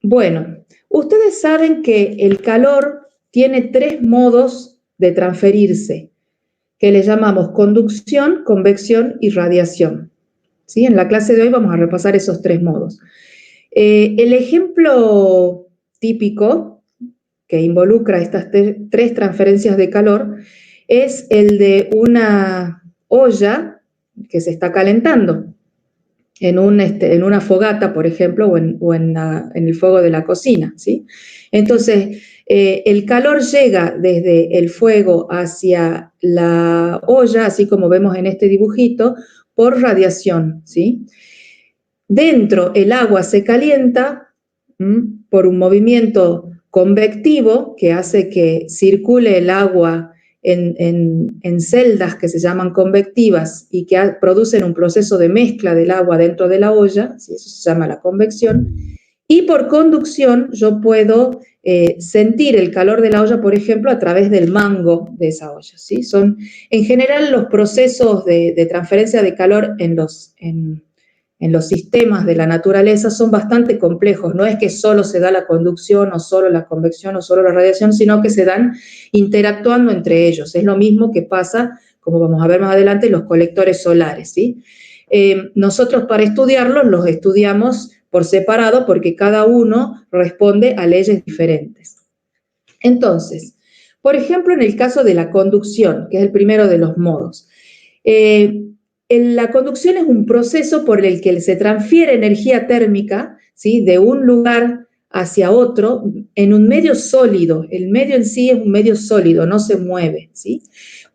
Bueno, ustedes saben que el calor tiene 3 modos de transferirse, que le llamamos conducción, convección y radiación. ¿Sí? En la clase de hoy vamos a repasar esos 3 modos. El ejemplo típico que involucra estas 3 transferencias de calor es el de una olla que se está calentando en una fogata, por ejemplo, o en el fuego de la cocina, ¿sí? Entonces, el calor llega desde el fuego hacia la olla, así como vemos en este dibujito, por radiación, ¿sí? Dentro el agua se calienta por un movimiento convectivo que hace que circule el agua en celdas que se llaman convectivas y que producen un proceso de mezcla del agua dentro de la olla, ¿sí? Eso se llama la convección. Y por conducción yo puedo sentir el calor de la olla, por ejemplo, a través del mango de esa olla, ¿sí? Son, en general, los procesos de transferencia de calor en los sistemas de la naturaleza son bastante complejos. No es que solo se da la conducción o solo la convección o solo la radiación, sino que se dan interactuando entre ellos. Es lo mismo que pasa, como vamos a ver más adelante, en los colectores solares, ¿sí? Nosotros para estudiarlos los estudiamos por separado porque cada uno responde a leyes diferentes. Entonces, por ejemplo, en el caso de la conducción, que es el primero de los modos, la conducción es un proceso por el que se transfiere energía térmica, ¿sí? De un lugar hacia otro en un medio sólido. El medio en sí es un medio sólido, no se mueve, ¿sí?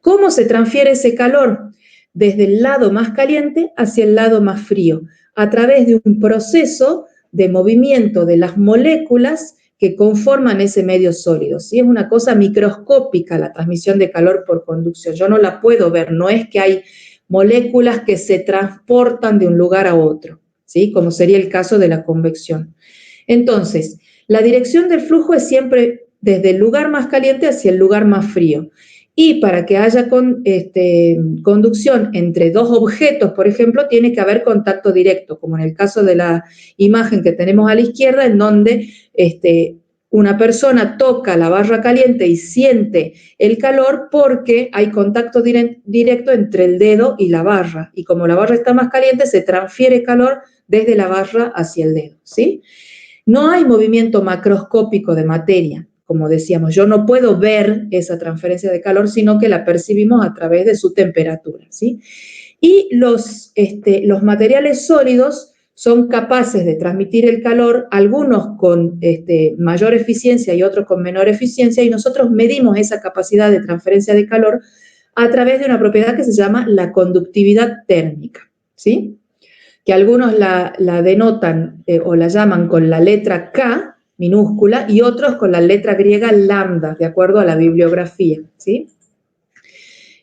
¿Cómo se transfiere ese calor? Desde el lado más caliente hacia el lado más frío, a través de un proceso de movimiento de las moléculas que conforman ese medio sólido, ¿sí? Es una cosa microscópica la transmisión de calor por conducción. Yo no la puedo ver, no es que hay moléculas que se transportan de un lugar a otro, ¿sí? Como sería el caso de la convección. Entonces, la dirección del flujo es siempre desde el lugar más caliente hacia el lugar más frío. Y para que haya conducción entre dos objetos, por ejemplo, tiene que haber contacto directo, como en el caso de la imagen que tenemos a la izquierda, en donde una persona toca la barra caliente y siente el calor porque hay contacto directo entre el dedo y la barra. Y como la barra está más caliente, se transfiere calor desde la barra hacia el dedo, ¿sí? No hay movimiento macroscópico de materia. Como decíamos, yo no puedo ver esa transferencia de calor, sino que la percibimos a través de su temperatura, ¿sí? Y los materiales sólidos son capaces de transmitir el calor, algunos con mayor eficiencia y otros con menor eficiencia, y nosotros medimos esa capacidad de transferencia de calor a través de una propiedad que se llama la conductividad térmica, ¿sí? Que algunos la denotan o la llaman con la letra K minúscula y otros con la letra griega lambda, de acuerdo a la bibliografía, ¿sí?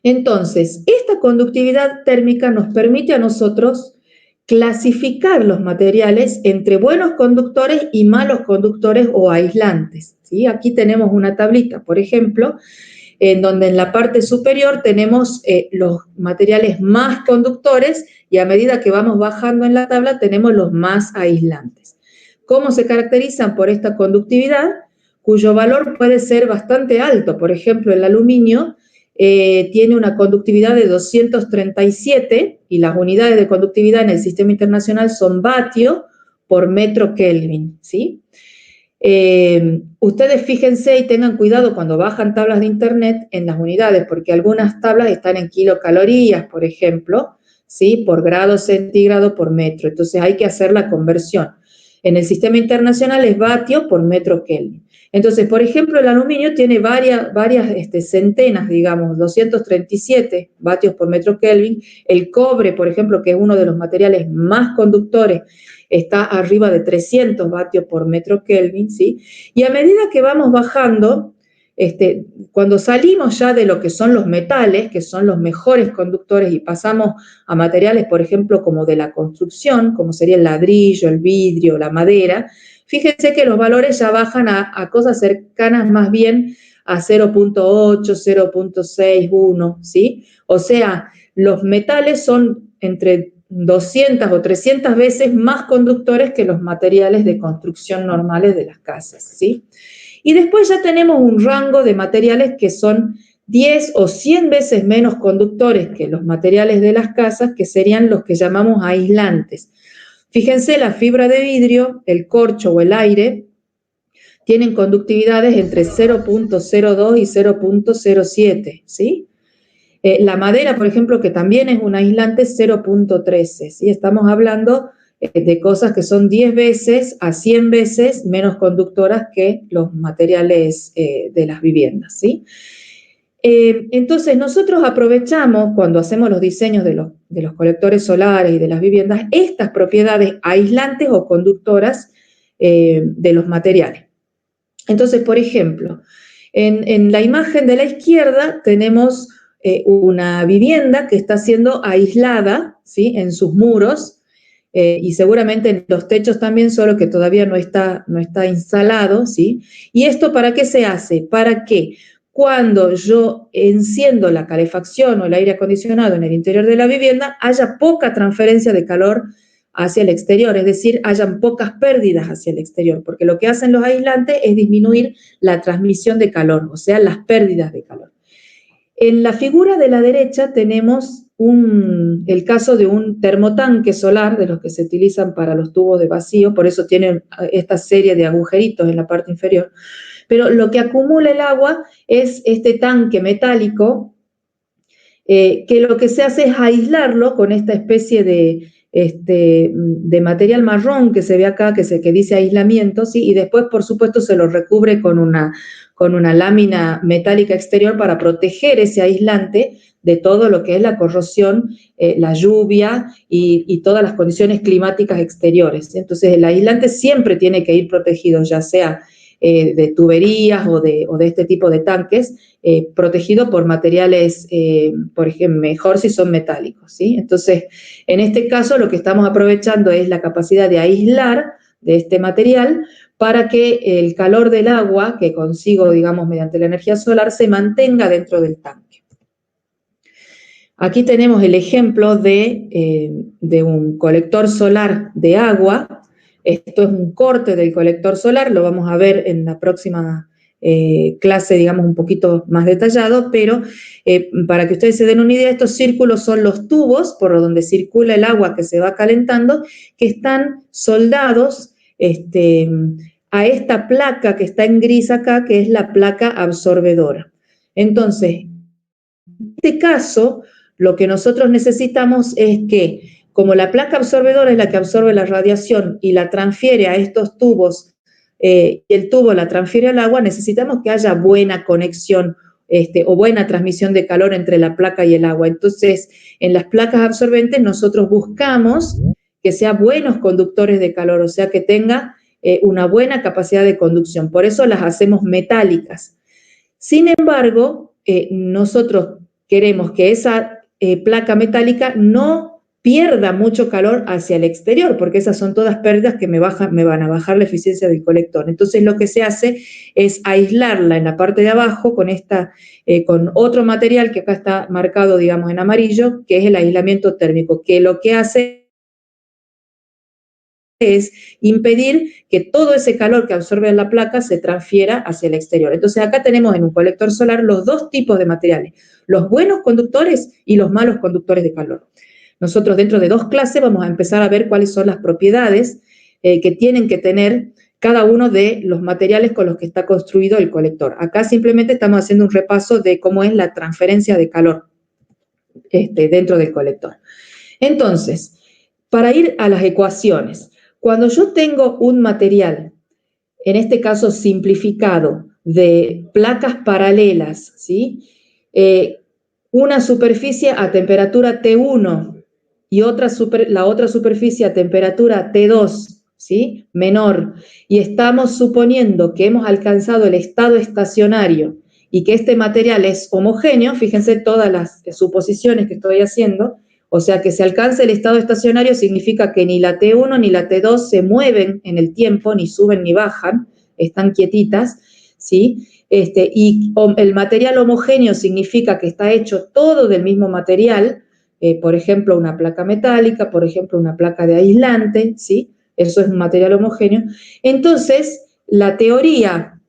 Entonces, esta conductividad térmica nos permite a nosotros clasificar los materiales entre buenos conductores y malos conductores o aislantes, ¿sí? Aquí tenemos una tablita, por ejemplo, en donde en la parte superior tenemos los materiales más conductores y a medida que vamos bajando en la tabla tenemos los más aislantes. ¿Cómo se caracterizan por esta conductividad? Cuyo valor puede ser bastante alto. Por ejemplo, el aluminio tiene una conductividad de 237 y las unidades de conductividad en el sistema internacional son vatio por metro Kelvin, ¿sí? Ustedes fíjense y tengan cuidado cuando bajan tablas de internet en las unidades, porque algunas tablas están en kilocalorías, por ejemplo, ¿sí? Por grado centígrado por metro. Entonces hay que hacer la conversión. En el sistema internacional es vatio por metro Kelvin. Entonces, por ejemplo, el aluminio tiene varias centenas, digamos, 237 vatios por metro Kelvin. El cobre, por ejemplo, que es uno de los materiales más conductores, está arriba de 300 vatios por metro Kelvin, ¿sí? Y a medida que vamos bajando, cuando salimos ya de lo que son los metales, que son los mejores conductores, y pasamos a materiales, por ejemplo, como de la construcción, como sería el ladrillo, el vidrio, la madera, fíjense que los valores ya bajan a cosas cercanas más bien a 0.8, 0.61, ¿sí? O sea, los metales son entre 200 o 300 veces más conductores que los materiales de construcción normales de las casas, ¿sí? Y después ya tenemos un rango de materiales que son 10 o 100 veces menos conductores que los materiales de las casas, que serían los que llamamos aislantes. Fíjense, la fibra de vidrio, el corcho o el aire, tienen conductividades entre 0.02 y 0.07, ¿sí? La madera, por ejemplo, que también es un aislante, 0.13, ¿sí? Estamos hablando de cosas que son 10 veces a 100 veces menos conductoras que los materiales de las viviendas, ¿sí? Entonces, nosotros aprovechamos, cuando hacemos los diseños de los colectores solares y de las viviendas, estas propiedades aislantes o conductoras de los materiales. Entonces, por ejemplo, en la imagen de la izquierda tenemos una vivienda que está siendo aislada, ¿sí?, en sus muros, y seguramente en los techos también, solo que todavía no está instalado, ¿sí? ¿Y esto para qué se hace? Para que cuando yo enciendo la calefacción o el aire acondicionado en el interior de la vivienda, haya poca transferencia de calor hacia el exterior, es decir, hayan pocas pérdidas hacia el exterior, porque lo que hacen los aislantes es disminuir la transmisión de calor, o sea, las pérdidas de calor. En la figura de la derecha tenemos el caso de un termotanque solar, de los que se utilizan para los tubos de vacío, por eso tienen esta serie de agujeritos en la parte inferior, pero lo que acumula el agua es este tanque metálico, que lo que se hace es aislarlo con esta especie de material marrón que se ve acá, que dice aislamiento, ¿sí? Y después, por supuesto, se lo recubre con una lámina metálica exterior para proteger ese aislante de todo lo que es la corrosión, la lluvia y todas las condiciones climáticas exteriores. Entonces, el aislante siempre tiene que ir protegido, ya sea de tuberías o de este tipo de tanques, protegido por materiales, por ejemplo, mejor si son metálicos, ¿sí? Entonces, en este caso lo que estamos aprovechando es la capacidad de aislar de este material para que el calor del agua que consigo, digamos, mediante la energía solar, se mantenga dentro del tanque. Aquí tenemos el ejemplo de un colector solar de agua. Esto es un corte del colector solar, lo vamos a ver en la próxima clase, digamos, un poquito más detallado, pero para que ustedes se den una idea, estos círculos son los tubos por donde circula el agua que se va calentando, que están soldados a esta placa que está en gris acá, que es la placa absorbedora. Entonces, en este caso, lo que nosotros necesitamos es que, como la placa absorbedora es la que absorbe la radiación y la transfiere a estos tubos, y el tubo la transfiere al agua, necesitamos que haya buena conexión o buena transmisión de calor entre la placa y el agua. Entonces, en las placas absorbentes nosotros buscamos que sean buenos conductores de calor, o sea, que tenga una buena capacidad de conducción. Por eso las hacemos metálicas. Sin embargo, nosotros queremos que esa placa metálica no pierda mucho calor hacia el exterior, porque esas son todas pérdidas que me van a bajar la eficiencia del colector. Entonces, lo que se hace es aislarla en la parte de abajo con otro material que acá está marcado, digamos, en amarillo, que es el aislamiento térmico, que lo que hace es impedir que todo ese calor que absorbe la placa se transfiera hacia el exterior. Entonces, acá tenemos en un colector solar los dos tipos de materiales, los buenos conductores y los malos conductores de calor. Nosotros dentro de 2 clases vamos a empezar a ver cuáles son las propiedades que tienen que tener cada uno de los materiales con los que está construido el colector. Acá simplemente estamos haciendo un repaso de cómo es la transferencia de calor dentro del colector. Entonces, para ir a las ecuaciones, cuando yo tengo un material, en este caso simplificado, de placas paralelas, ¿sí? Una superficie a temperatura T1 y la otra superficie a temperatura T2, ¿sí?, menor, y estamos suponiendo que hemos alcanzado el estado estacionario y que este material es homogéneo, fíjense todas las suposiciones que estoy haciendo, o sea que se alcanza el estado estacionario significa que ni la T1 ni la T2 se mueven en el tiempo, ni suben ni bajan, están quietitas, ¿sí? Y el material homogéneo significa que está hecho todo del mismo material, por ejemplo, una placa metálica, por ejemplo, una placa de aislante, ¿sí? Eso es un material homogéneo. Entonces, la teoría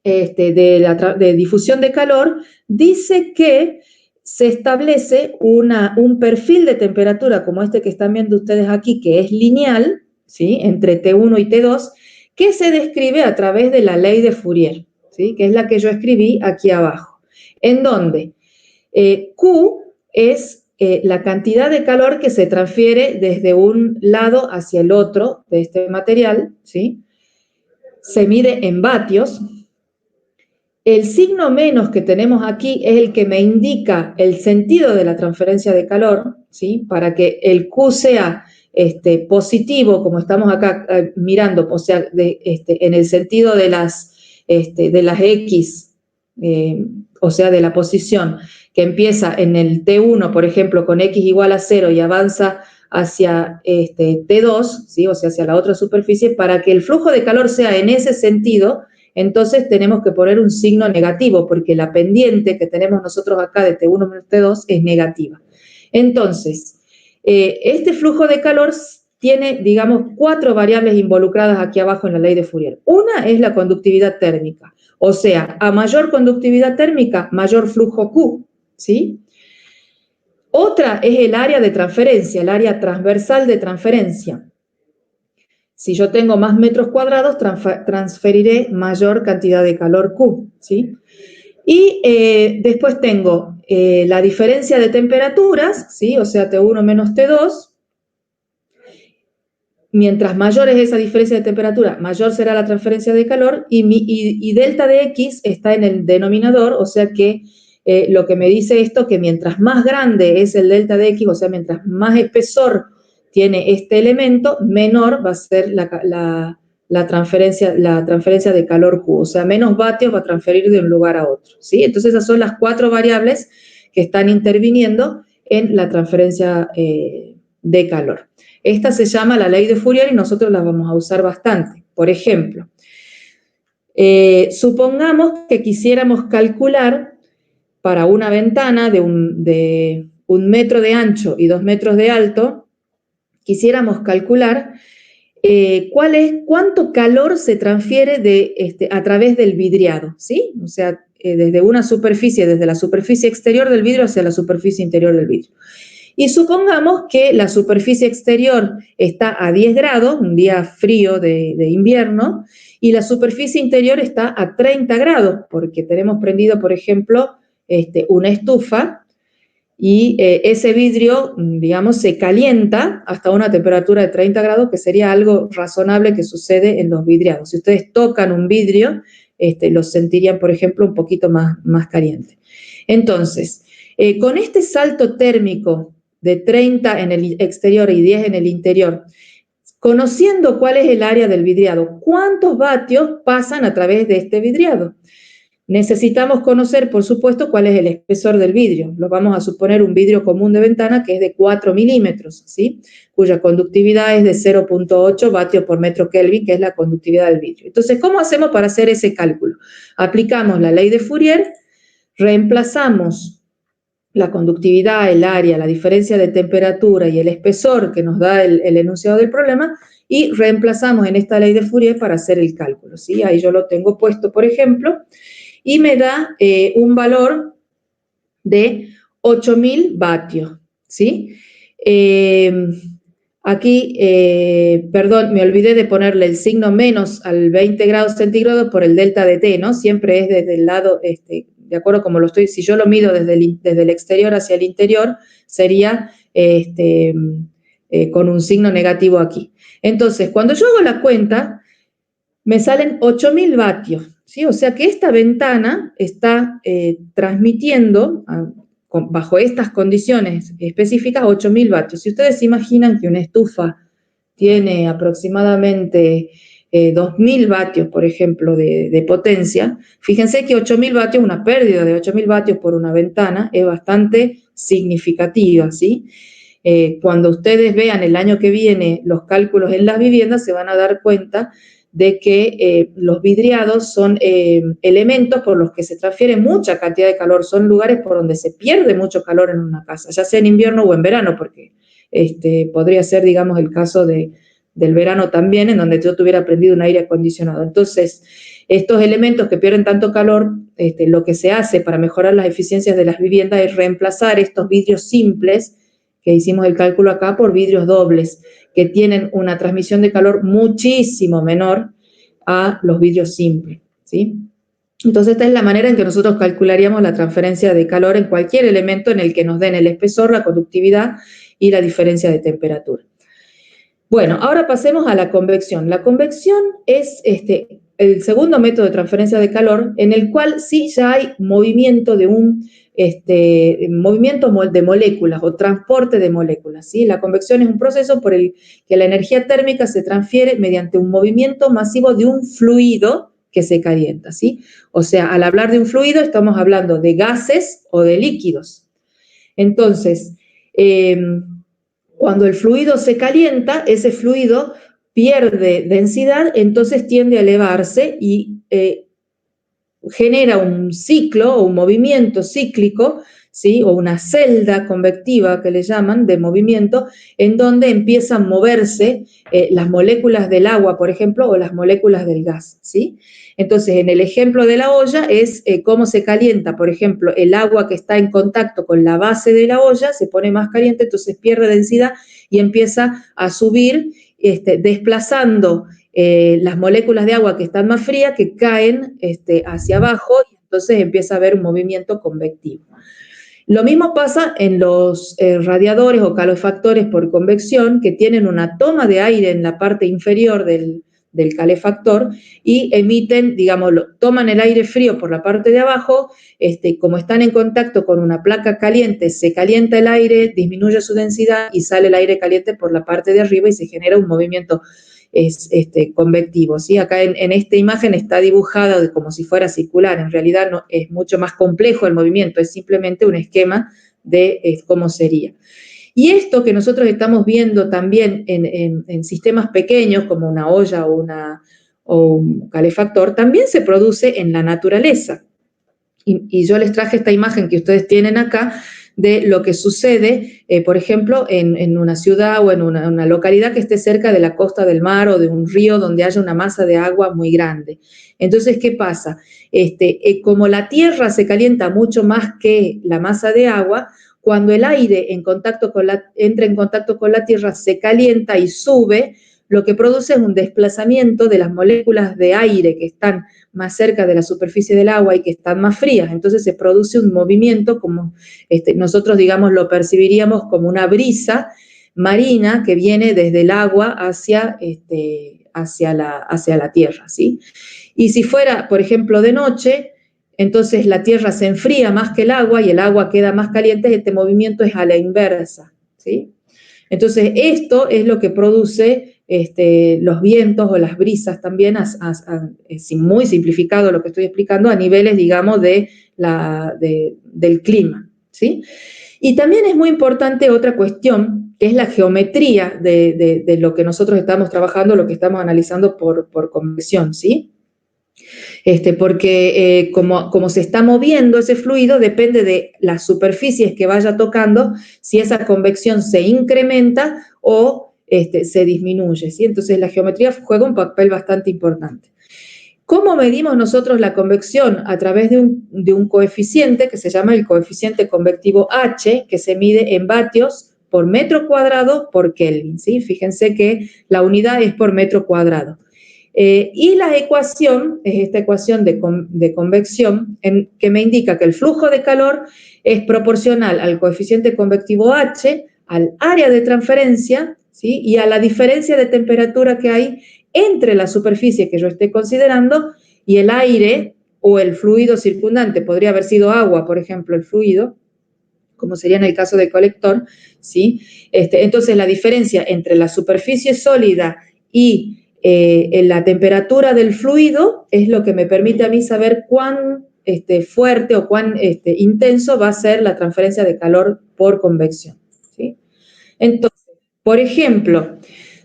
de difusión de calor dice que se establece un perfil de temperatura como este que están viendo ustedes aquí, que es lineal, ¿sí? Entre T1 y T2, que se describe a través de la ley de Fourier, ¿sí? Que es la que yo escribí aquí abajo, en donde Q es la cantidad de calor que se transfiere desde un lado hacia el otro de este material, ¿sí? Se mide en vatios. El signo menos que tenemos aquí es el que me indica el sentido de la transferencia de calor, ¿sí? Para que el Q sea positivo, como estamos acá mirando, o sea, en el sentido de las X, o sea, de la posición, que empieza en el T1, por ejemplo, con X igual a 0 y avanza hacia T2, ¿sí? O sea, hacia la otra superficie, para que el flujo de calor sea en ese sentido. Entonces tenemos que poner un signo negativo, porque la pendiente que tenemos nosotros acá de T1 menos T2 es negativa. Entonces, este flujo de calor tiene, digamos, 4 variables involucradas aquí abajo en la ley de Fourier. Una es la conductividad térmica, o sea, a mayor conductividad térmica, mayor flujo Q, ¿sí? Otra es el área de transferencia, el área transversal de transferencia. Si yo tengo más metros cuadrados, transferiré mayor cantidad de calor Q, ¿sí? Y después tengo la diferencia de temperaturas, ¿sí? O sea, T1 menos T2. Mientras mayor es esa diferencia de temperatura, mayor será la transferencia de calor, y delta de X está en el denominador, o sea que lo que me dice esto, que mientras más grande es el delta de X, o sea, mientras más espesor tiene este elemento, menor va a ser la transferencia de calor Q, o sea, menos vatios va a transferir de un lugar a otro, ¿sí? Entonces esas son las 4 variables que están interviniendo en la transferencia de calor. Esta se llama la ley de Fourier y nosotros la vamos a usar bastante. Por ejemplo, supongamos que quisiéramos calcular para una ventana de un metro de ancho y 2 metros de alto, quisiéramos calcular cuánto calor se transfiere a través del vidriado, ¿sí? O sea, desde una superficie, desde la superficie exterior del vidrio hacia la superficie interior del vidrio. Y supongamos que la superficie exterior está a 10 grados, un día frío de invierno, y la superficie interior está a 30 grados, porque tenemos prendido, por ejemplo, una estufa, y ese vidrio, digamos, se calienta hasta una temperatura de 30 grados, que sería algo razonable que sucede en los vidriados. Si ustedes tocan un vidrio, lo sentirían, por ejemplo, un poquito más caliente. Entonces, con este salto térmico de 30 en el exterior y 10 en el interior, conociendo cuál es el área del vidriado, ¿cuántos vatios pasan a través de este vidriado? Necesitamos conocer, por supuesto, cuál es el espesor del vidrio. Lo vamos a suponer un vidrio común de ventana que es de 4 milímetros, ¿sí? Cuya conductividad es de 0.8 vatios por metro Kelvin, que es la conductividad del vidrio. Entonces, ¿cómo hacemos para hacer ese cálculo? Aplicamos la ley de Fourier, reemplazamos la conductividad, el área, la diferencia de temperatura y el espesor que nos da el enunciado del problema, y reemplazamos en esta ley de Fourier para hacer el cálculo, ¿sí? Ahí yo lo tengo puesto, por ejemplo, y me da un valor de 8.000 vatios, ¿sí? Aquí, perdón, me olvidé de ponerle el signo menos al 20 grados centígrados por el delta de T, ¿no? Siempre es desde el lado, de acuerdo como lo estoy, si yo lo mido desde el exterior hacia el interior, sería con un signo negativo aquí. Entonces, cuando yo hago la cuenta, me salen 8.000 vatios, ¿sí? O sea que esta ventana está transmitiendo, bajo estas condiciones específicas, 8.000 vatios. Si ustedes se imaginan que una estufa tiene aproximadamente 2.000 vatios, por ejemplo, de potencia, fíjense que 8.000 vatios, una pérdida de 8.000 vatios por una ventana es bastante significativa, ¿sí? Cuando ustedes vean el año que viene los cálculos en las viviendas, se van a dar cuenta de que los vidriados son elementos por los que se transfiere mucha cantidad de calor, son lugares por donde se pierde mucho calor en una casa, ya sea en invierno o en verano, porque podría ser, digamos, el caso del verano también, en donde yo tuviera prendido un aire acondicionado. Entonces, estos elementos que pierden tanto calor, lo que se hace para mejorar las eficiencias de las viviendas es reemplazar estos vidrios simples, que hicimos el cálculo acá, por vidrios dobles, que tienen una transmisión de calor muchísimo menor a los vidrios simples, ¿sí? Entonces, esta es la manera en que nosotros calcularíamos la transferencia de calor en cualquier elemento en el que nos den el espesor, la conductividad y la diferencia de temperatura. Bueno, ahora pasemos a la convección. La convección es el segundo método de transferencia de calor, en el cual sí ya hay movimiento de movimiento de moléculas o transporte de moléculas, ¿sí? La convección es un proceso por el que la energía térmica se transfiere mediante un movimiento masivo de un fluido que se calienta, ¿sí? O sea, al hablar de un fluido estamos hablando de gases o de líquidos. Entonces, cuando el fluido se calienta, ese fluido pierde densidad, entonces tiende a elevarse y genera un ciclo o un movimiento cíclico, ¿sí? O una celda convectiva que le llaman de movimiento, en donde empiezan a moverse las moléculas del agua, por ejemplo, o las moléculas del gas, ¿sí? Entonces, en el ejemplo de la olla es cómo se calienta, por ejemplo, el agua que está en contacto con la base de la olla se pone más caliente, entonces pierde densidad y empieza a subir, desplazando las moléculas de agua que están más frías, que caen hacia abajo, y entonces empieza a haber un movimiento convectivo. Lo mismo pasa en los radiadores o calefactores por convección, que tienen una toma de aire en la parte inferior del calefactor y emiten, digamos, toman el aire frío por la parte de abajo, como están en contacto con una placa caliente, se calienta el aire, disminuye su densidad y sale el aire caliente por la parte de arriba y se genera un movimiento convectivo, ¿sí? Acá en esta imagen está dibujada como si fuera circular, en realidad no, es mucho más complejo el movimiento, es simplemente un esquema de cómo sería. Y esto que nosotros estamos viendo también en sistemas pequeños, como una olla o un calefactor, también se produce en la naturaleza. Y yo les traje esta imagen que ustedes tienen acá, de lo que sucede, por ejemplo, en una ciudad o en una localidad que esté cerca de la costa del mar o de un río donde haya una masa de agua muy grande. Entonces, ¿qué pasa? Como la tierra se calienta mucho más que la masa de agua, cuando el aire entra en contacto con la tierra, se calienta y sube, lo que produce es un desplazamiento de las moléculas de aire que están más cerca de la superficie del agua y que están más frías. Entonces se produce un movimiento como nosotros, digamos, lo percibiríamos como una brisa marina que viene desde el agua hacia la tierra, ¿sí? Y si fuera, por ejemplo, de noche, entonces la tierra se enfría más que el agua y el agua queda más caliente, este movimiento es a la inversa, ¿sí? Entonces, esto es lo que produce los vientos o las brisas también, muy simplificado lo que estoy explicando, a niveles, digamos, del clima, ¿sí? Y también es muy importante otra cuestión, que es la geometría de lo que nosotros estamos trabajando, lo que estamos analizando por convección, ¿sí? Porque como se está moviendo ese fluido, depende de las superficies que vaya tocando, si esa convección se incrementa o se disminuye, ¿sí? Entonces la geometría juega un papel bastante importante. ¿Cómo medimos nosotros la convección? A través de un coeficiente que se llama el coeficiente convectivo H, que se mide en vatios por metro cuadrado por Kelvin, ¿sí? Fíjense que la unidad es por metro cuadrado. Y la ecuación es esta ecuación de convección que me indica que el flujo de calor es proporcional al coeficiente convectivo H, al área de transferencia, ¿sí? Y a la diferencia de temperatura que hay entre la superficie que yo esté considerando y el aire o el fluido circundante. Podría haber sido agua, por ejemplo, el fluido, como sería en el caso del colector, ¿sí? Entonces, la diferencia entre la superficie sólida y la temperatura del fluido es lo que me permite a mí saber cuán fuerte o cuán intenso va a ser la transferencia de calor por convección, ¿sí? Entonces, por ejemplo,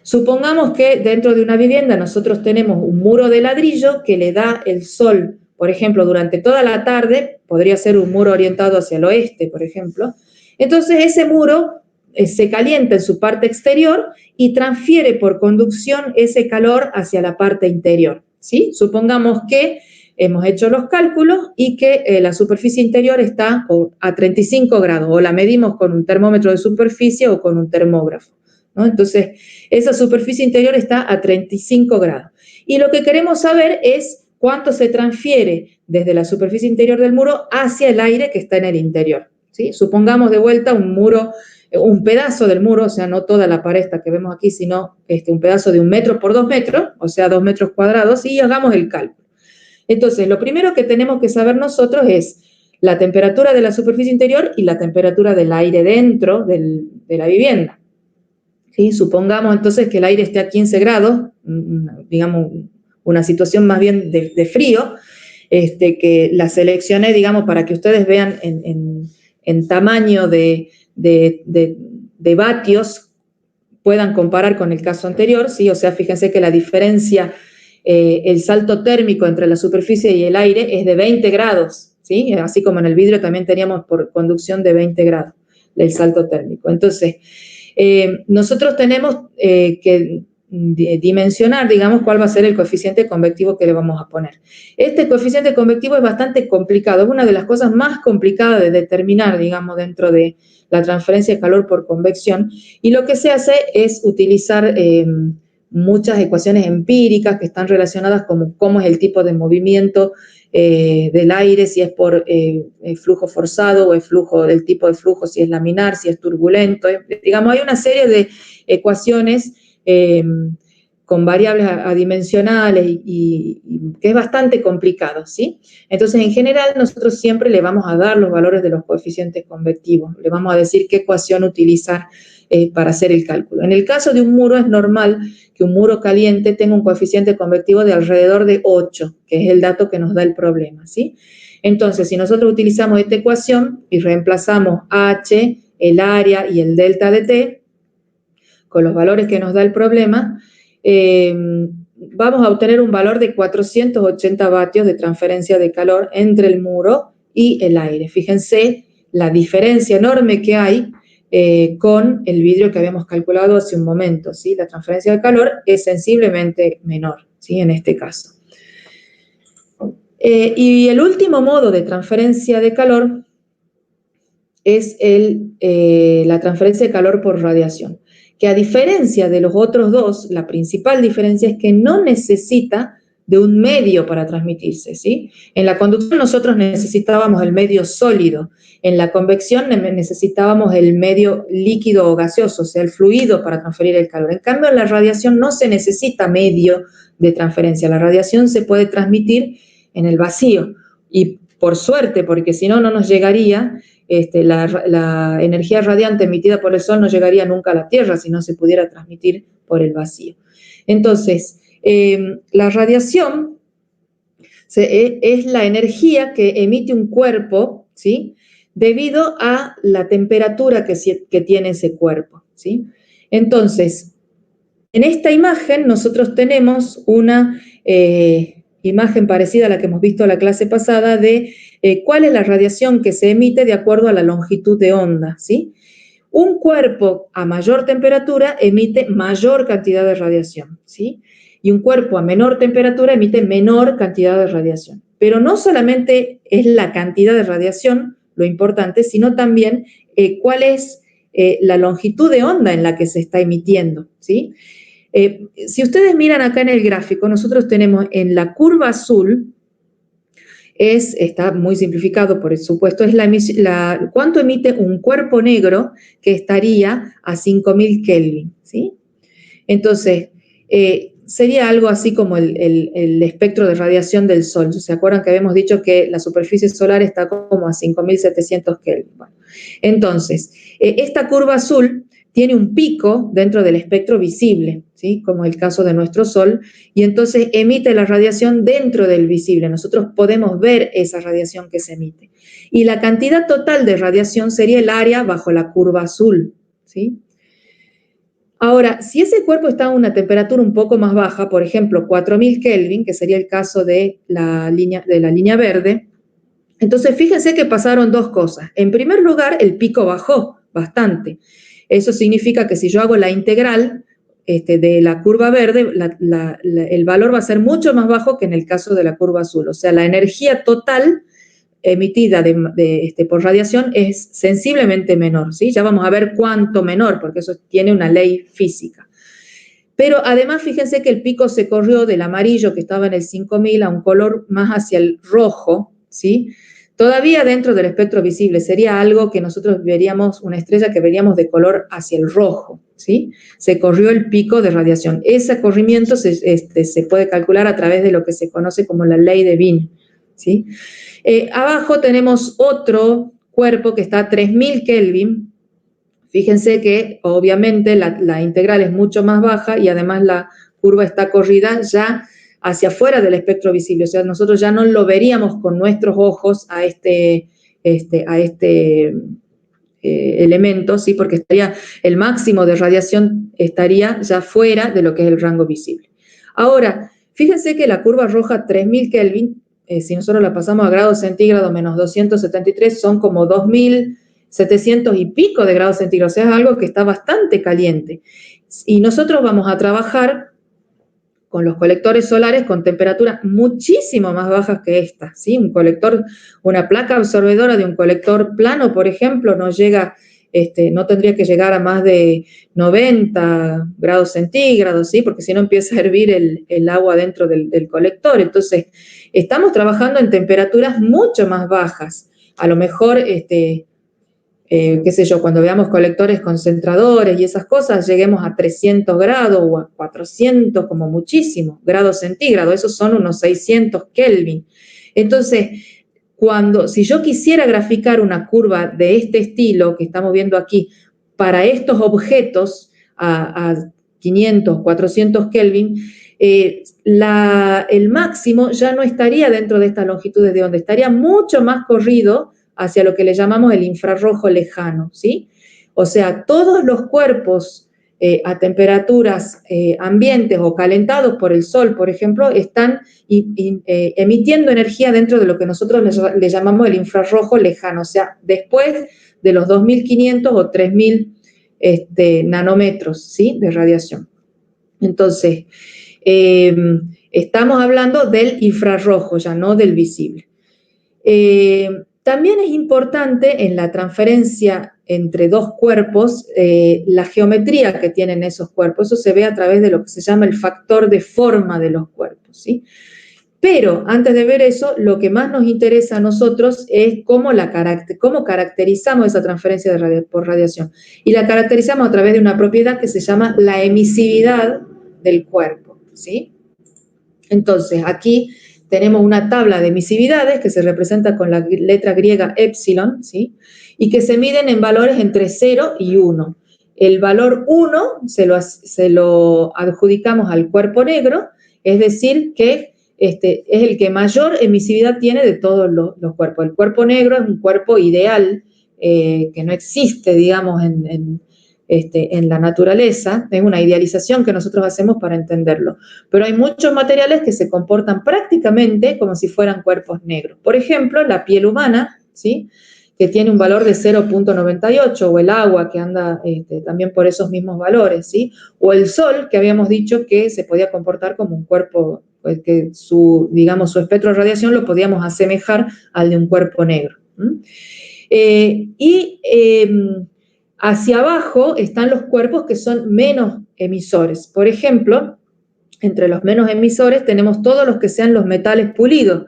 Supongamos que dentro de una vivienda nosotros tenemos un muro de ladrillo que le da el sol, por ejemplo, durante toda la tarde, podría ser un muro orientado hacia el oeste, por ejemplo. Entonces ese muro se calienta en su parte exterior y transfiere por conducción ese calor hacia la parte interior, ¿sí? Supongamos que hemos hecho los cálculos y que la superficie interior está a 35 grados, o la medimos con un termómetro de superficie o con un termógrafo, ¿no? Entonces, esa superficie interior está a 35 grados. Y lo que queremos saber es cuánto se transfiere desde la superficie interior del muro hacia el aire que está en el interior, ¿sí? Supongamos de vuelta un muro, un pedazo del muro, o sea, no toda la pared esta que vemos aquí, sino un pedazo de 1 metro por 2 metros, o sea, 2 metros cuadrados, y hagamos el cálculo. Entonces, lo primero que tenemos que saber nosotros es la temperatura de la superficie interior y la temperatura del aire dentro de la vivienda. ¿Sí? Supongamos entonces que el aire esté a 15 grados, digamos, una situación más bien de frío, que la seleccioné, digamos, para que ustedes vean en tamaño de vatios, puedan comparar con el caso anterior, ¿sí? O sea, fíjense que la diferencia, el salto térmico entre la superficie y el aire es de 20 grados, ¿sí? Así como en el vidrio también teníamos por conducción de 20 grados el salto térmico. Entonces, nosotros tenemos que dimensionar, digamos, cuál va a ser el coeficiente convectivo que le vamos a poner. Este coeficiente convectivo es bastante complicado, es una de las cosas más complicadas de determinar, digamos, dentro de la transferencia de calor por convección, y lo que se hace es utilizar muchas ecuaciones empíricas que están relacionadas con cómo es el tipo de movimiento del aire, si es por flujo forzado o el flujo, del tipo de flujo, si es laminar, si es turbulento. Digamos, hay una serie de ecuaciones con variables adimensionales y que es bastante complicado, ¿sí? Entonces, en general, nosotros siempre le vamos a dar los valores de los coeficientes convectivos, le vamos a decir qué ecuación utilizar para hacer el cálculo. En el caso de un muro es normal que un muro caliente tenga un coeficiente convectivo de alrededor de 8, que es el dato que nos da el problema, ¿sí? Entonces, si nosotros utilizamos esta ecuación y reemplazamos H, el área y el delta de T, con los valores que nos da el problema, vamos a obtener un valor de 480 vatios de transferencia de calor entre el muro y el aire. Fíjense la diferencia enorme que hay con el vidrio que habíamos calculado hace un momento, ¿sí? La transferencia de calor es sensiblemente menor, ¿sí? En este caso. Y el último modo de transferencia de calor es la transferencia de calor por radiación, que a diferencia de los otros dos, la principal diferencia es que no necesita de un medio para transmitirse, ¿sí? En la conducción nosotros necesitábamos el medio sólido, en la convección necesitábamos el medio líquido o gaseoso, o sea, el fluido para transferir el calor. En cambio, en la radiación no se necesita medio de transferencia, la radiación se puede transmitir en el vacío, y por suerte, porque si no, no nos llegaría, la energía radiante emitida por el Sol no llegaría nunca a la Tierra si no se pudiera transmitir por el vacío. Entonces, la radiación es la energía que emite un cuerpo, ¿sí? Debido a la temperatura que tiene ese cuerpo, ¿sí? Entonces, en esta imagen nosotros tenemos una imagen parecida a la que hemos visto en la clase pasada de cuál es la radiación que se emite de acuerdo a la longitud de onda, ¿sí? Un cuerpo a mayor temperatura emite mayor cantidad de radiación, ¿sí? Y un cuerpo a menor temperatura emite menor cantidad de radiación. Pero no solamente es la cantidad de radiación lo importante, sino también cuál es la longitud de onda en la que se está emitiendo, ¿sí? Si ustedes miran acá en el gráfico, nosotros tenemos en la curva azul, está muy simplificado por supuesto, es cuánto emite un cuerpo negro que estaría a 5000 Kelvin, ¿sí? Entonces, sería algo así como el espectro de radiación del Sol. ¿Se acuerdan que habíamos dicho que la superficie solar está como a 5700 Kelvin? Bueno, entonces, esta curva azul tiene un pico dentro del espectro visible, ¿sí? Como el caso de nuestro Sol, y entonces emite la radiación dentro del visible. Nosotros podemos ver esa radiación que se emite. Y la cantidad total de radiación sería el área bajo la curva azul, ¿sí? Ahora, si ese cuerpo está a una temperatura un poco más baja, por ejemplo, 4000 Kelvin, que sería el caso de la línea verde, entonces fíjense que pasaron dos cosas. En primer lugar, el pico bajó bastante. Eso significa que si yo hago la integral de la curva verde, el valor va a ser mucho más bajo que en el caso de la curva azul. O sea, la energía total emitida por radiación es sensiblemente menor, ¿sí? Ya vamos a ver cuánto menor, porque eso tiene una ley física. Pero además, fíjense que el pico se corrió del amarillo, que estaba en el 5000, a un color más hacia el rojo, ¿sí? Todavía dentro del espectro visible sería algo que nosotros veríamos, una estrella que veríamos de color hacia el rojo, ¿sí? Se corrió el pico de radiación. Ese corrimiento se puede calcular a través de lo que se conoce como la ley de Wien, ¿sí? Abajo tenemos otro cuerpo que está a 3000 Kelvin. Fíjense que obviamente la integral es mucho más baja y además la curva está corrida ya hacia afuera del espectro visible. O sea, nosotros ya no lo veríamos con nuestros ojos a este elemento, ¿sí? Porque el máximo de radiación estaría ya fuera de lo que es el rango visible. Ahora, fíjense que la curva roja 3000 Kelvin, si nosotros la pasamos a grados centígrados menos 273, son como 2700 y pico de grados centígrados, o sea, es algo que está bastante caliente. Y nosotros vamos a trabajar con los colectores solares con temperaturas muchísimo más bajas que esta, ¿sí? Una placa absorbedora de un colector plano, por ejemplo, no tendría que llegar a más de 90 grados centígrados, ¿sí? Porque si no empieza a hervir el agua dentro del colector. Entonces, estamos trabajando en temperaturas mucho más bajas. A lo mejor, qué sé yo, cuando veamos colectores concentradores y esas cosas, lleguemos a 300 grados o a 400 como muchísimo, grados centígrados, esos son unos 600 Kelvin. Entonces, si yo quisiera graficar una curva de este estilo que estamos viendo aquí para estos objetos a 500, 400 Kelvin, el máximo ya no estaría dentro de estas longitudes de onda, estaría mucho más corrido hacia lo que le llamamos el infrarrojo lejano, ¿sí? O sea, todos los cuerpos a temperaturas ambientes o calentados por el sol, por ejemplo, están emitiendo energía dentro de lo que nosotros le llamamos el infrarrojo lejano, o sea, después de los 2500 o 3000 nanómetros, ¿sí? De radiación. Entonces, estamos hablando del infrarrojo, ya no del visible. También es importante en la transferencia entre dos cuerpos la geometría que tienen esos cuerpos. Eso se ve a través de lo que se llama el factor de forma de los cuerpos, ¿sí? Pero antes de ver eso, lo que más nos interesa a nosotros es cómo caracterizamos esa transferencia por radiación. Y la caracterizamos a través de una propiedad que se llama la emisividad del cuerpo, ¿sí? Entonces, aquí tenemos una tabla de emisividades que se representa con la letra griega epsilon, ¿sí? Y que se miden en valores entre 0 y 1. El valor 1 se lo adjudicamos al cuerpo negro, es decir, que es el que mayor emisividad tiene de todos los cuerpos. El cuerpo negro es un cuerpo ideal, que no existe, digamos, en la naturaleza, es una idealización que nosotros hacemos para entenderlo. Pero hay muchos materiales que se comportan prácticamente como si fueran cuerpos negros. Por ejemplo, la piel humana, ¿sí? Que tiene un valor de 0.98, o el agua, que anda también por esos mismos valores, ¿sí? O el sol, que habíamos dicho que se podía comportar como un cuerpo, pues, que su espectro de radiación lo podíamos asemejar al de un cuerpo negro. Hacia abajo están los cuerpos que son menos emisores. Por ejemplo, entre los menos emisores tenemos todos los que sean los metales pulidos,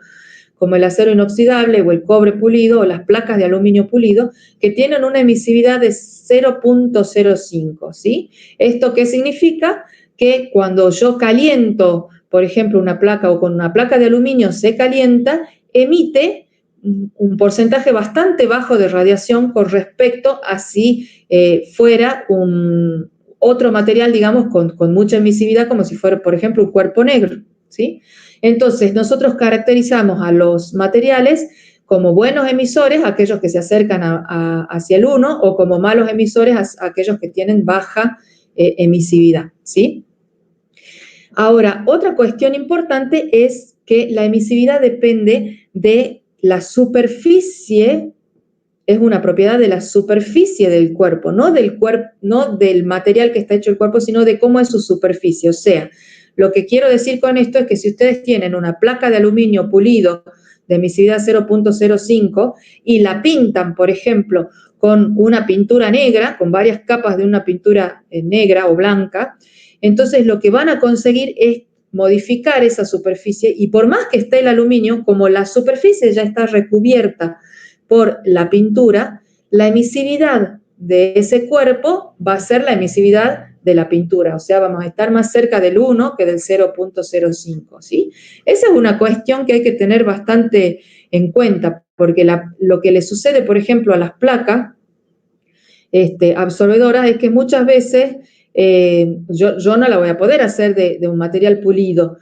como el acero inoxidable o el cobre pulido o las placas de aluminio pulido, que tienen una emisividad de 0.05, ¿sí? ¿Esto qué significa? Que cuando yo caliento, por ejemplo, una placa o con una placa de aluminio se calienta, emite un porcentaje bastante bajo de radiación con respecto a si fuera otro material, digamos, con mucha emisividad, como si fuera, por ejemplo, un cuerpo negro, ¿sí? Entonces, nosotros caracterizamos a los materiales como buenos emisores, aquellos que se acercan hacia el 1, o como malos emisores, aquellos que tienen baja emisividad, ¿sí? Ahora, otra cuestión importante es que la emisividad depende de la superficie, es una propiedad de la superficie del cuerpo, no del material que está hecho el cuerpo, sino de cómo es su superficie. O sea, lo que quiero decir con esto es que si ustedes tienen una placa de aluminio pulido de emisividad 0.05 y la pintan, por ejemplo, con una pintura negra, con varias capas de una pintura negra o blanca, entonces lo que van a conseguir es modificar esa superficie y por más que esté el aluminio, como la superficie ya está recubierta por la pintura, la emisividad de ese cuerpo va a ser la emisividad de la pintura, o sea, vamos a estar más cerca del 1 que del 0.05, ¿sí? Esa es una cuestión que hay que tener bastante en cuenta, porque lo que le sucede, por ejemplo, a las placas absorbedoras es que muchas veces yo no la voy a poder hacer de un material pulido,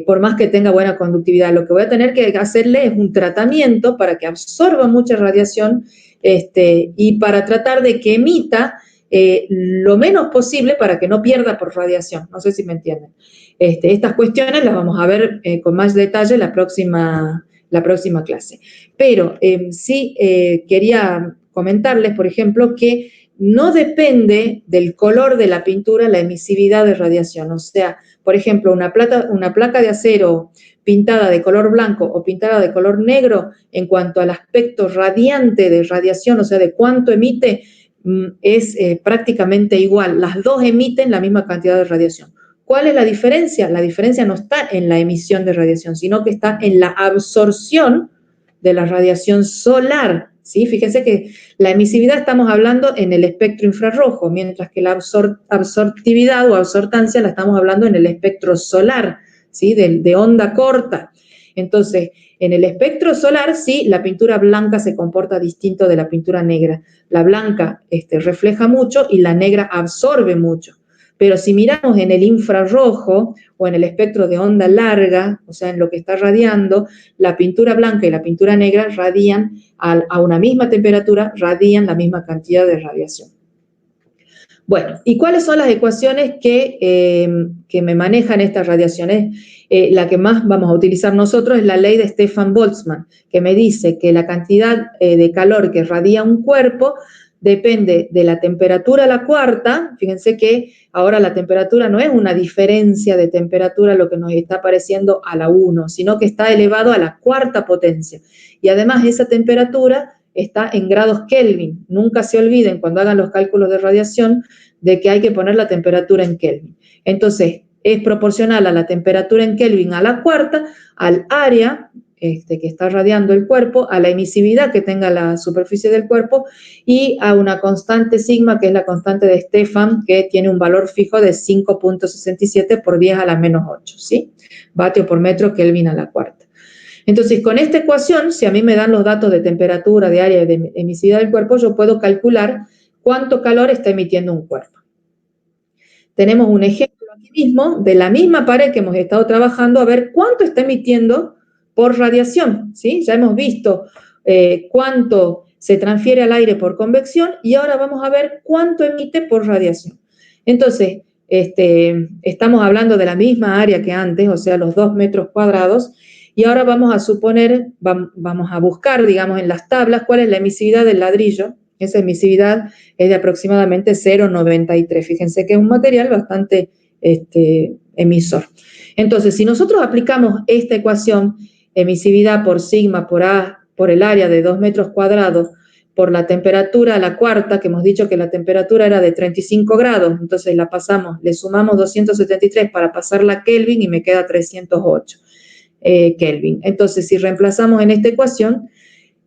por más que tenga buena conductividad. Lo que voy a tener que hacerle es un tratamiento para que absorba mucha radiación y para tratar de que emita lo menos posible para que no pierda por radiación. No sé si me entienden. Estas cuestiones las vamos a ver con más detalle la próxima clase. Pero sí quería comentarles, por ejemplo, que no depende del color de la pintura la emisividad de radiación. O sea, por ejemplo, una placa de acero pintada de color blanco o pintada de color negro, en cuanto al aspecto radiante de radiación, o sea, de cuánto emite, es prácticamente igual. Las dos emiten la misma cantidad de radiación. ¿Cuál es la diferencia? La diferencia no está en la emisión de radiación, sino que está en la absorción de la radiación solar, ¿sí? Fíjense que la emisividad estamos hablando en el espectro infrarrojo, mientras que la absortividad o absortancia la estamos hablando en el espectro solar, ¿sí? De onda corta. Entonces, en el espectro solar, sí, la pintura blanca se comporta distinto de la pintura negra. La blanca refleja mucho y la negra absorbe mucho. Pero si miramos en el infrarrojo o en el espectro de onda larga, o sea, en lo que está radiando, la pintura blanca y la pintura negra radian a una misma temperatura, radian la misma cantidad de radiación. Bueno, ¿y cuáles son las ecuaciones que me manejan estas radiaciones? La que más vamos a utilizar nosotros es la ley de Stefan-Boltzmann, que me dice que la cantidad de calor que radia un cuerpo depende de la temperatura a la cuarta. Fíjense que ahora la temperatura no es una diferencia de temperatura lo que nos está apareciendo a la 1, sino que está elevado a la cuarta potencia. Y además esa temperatura está en grados Kelvin. Nunca se olviden cuando hagan los cálculos de radiación de que hay que poner la temperatura en Kelvin. Entonces, es proporcional a la temperatura en Kelvin a la cuarta, al área que está radiando el cuerpo, a la emisividad que tenga la superficie del cuerpo y a una constante sigma, que es la constante de Stefan, que tiene un valor fijo de 5.67 por 10 a la menos 8, ¿sí? Vatio por metro Kelvin a la cuarta. Entonces, con esta ecuación, si a mí me dan los datos de temperatura, de área y de emisividad del cuerpo, yo puedo calcular cuánto calor está emitiendo un cuerpo. Tenemos un ejemplo aquí mismo de la misma pared que hemos estado trabajando, a ver cuánto está emitiendo por radiación, ¿sí? Ya hemos visto cuánto se transfiere al aire por convección y ahora vamos a ver cuánto emite por radiación. Entonces, estamos hablando de la misma área que antes, o sea, los 2 metros cuadrados, y ahora vamos a suponer, vamos a buscar, digamos, en las tablas cuál es la emisividad del ladrillo. Esa emisividad es de aproximadamente 0,93. Fíjense que es un material bastante emisor. Entonces, si nosotros aplicamos esta ecuación, emisividad por sigma por A, por el área de 2 metros cuadrados, por la temperatura a la cuarta, que hemos dicho que la temperatura era de 35 grados, entonces la pasamos, le sumamos 273 para pasarla a Kelvin y me queda 308 Kelvin. Entonces, si reemplazamos en esta ecuación,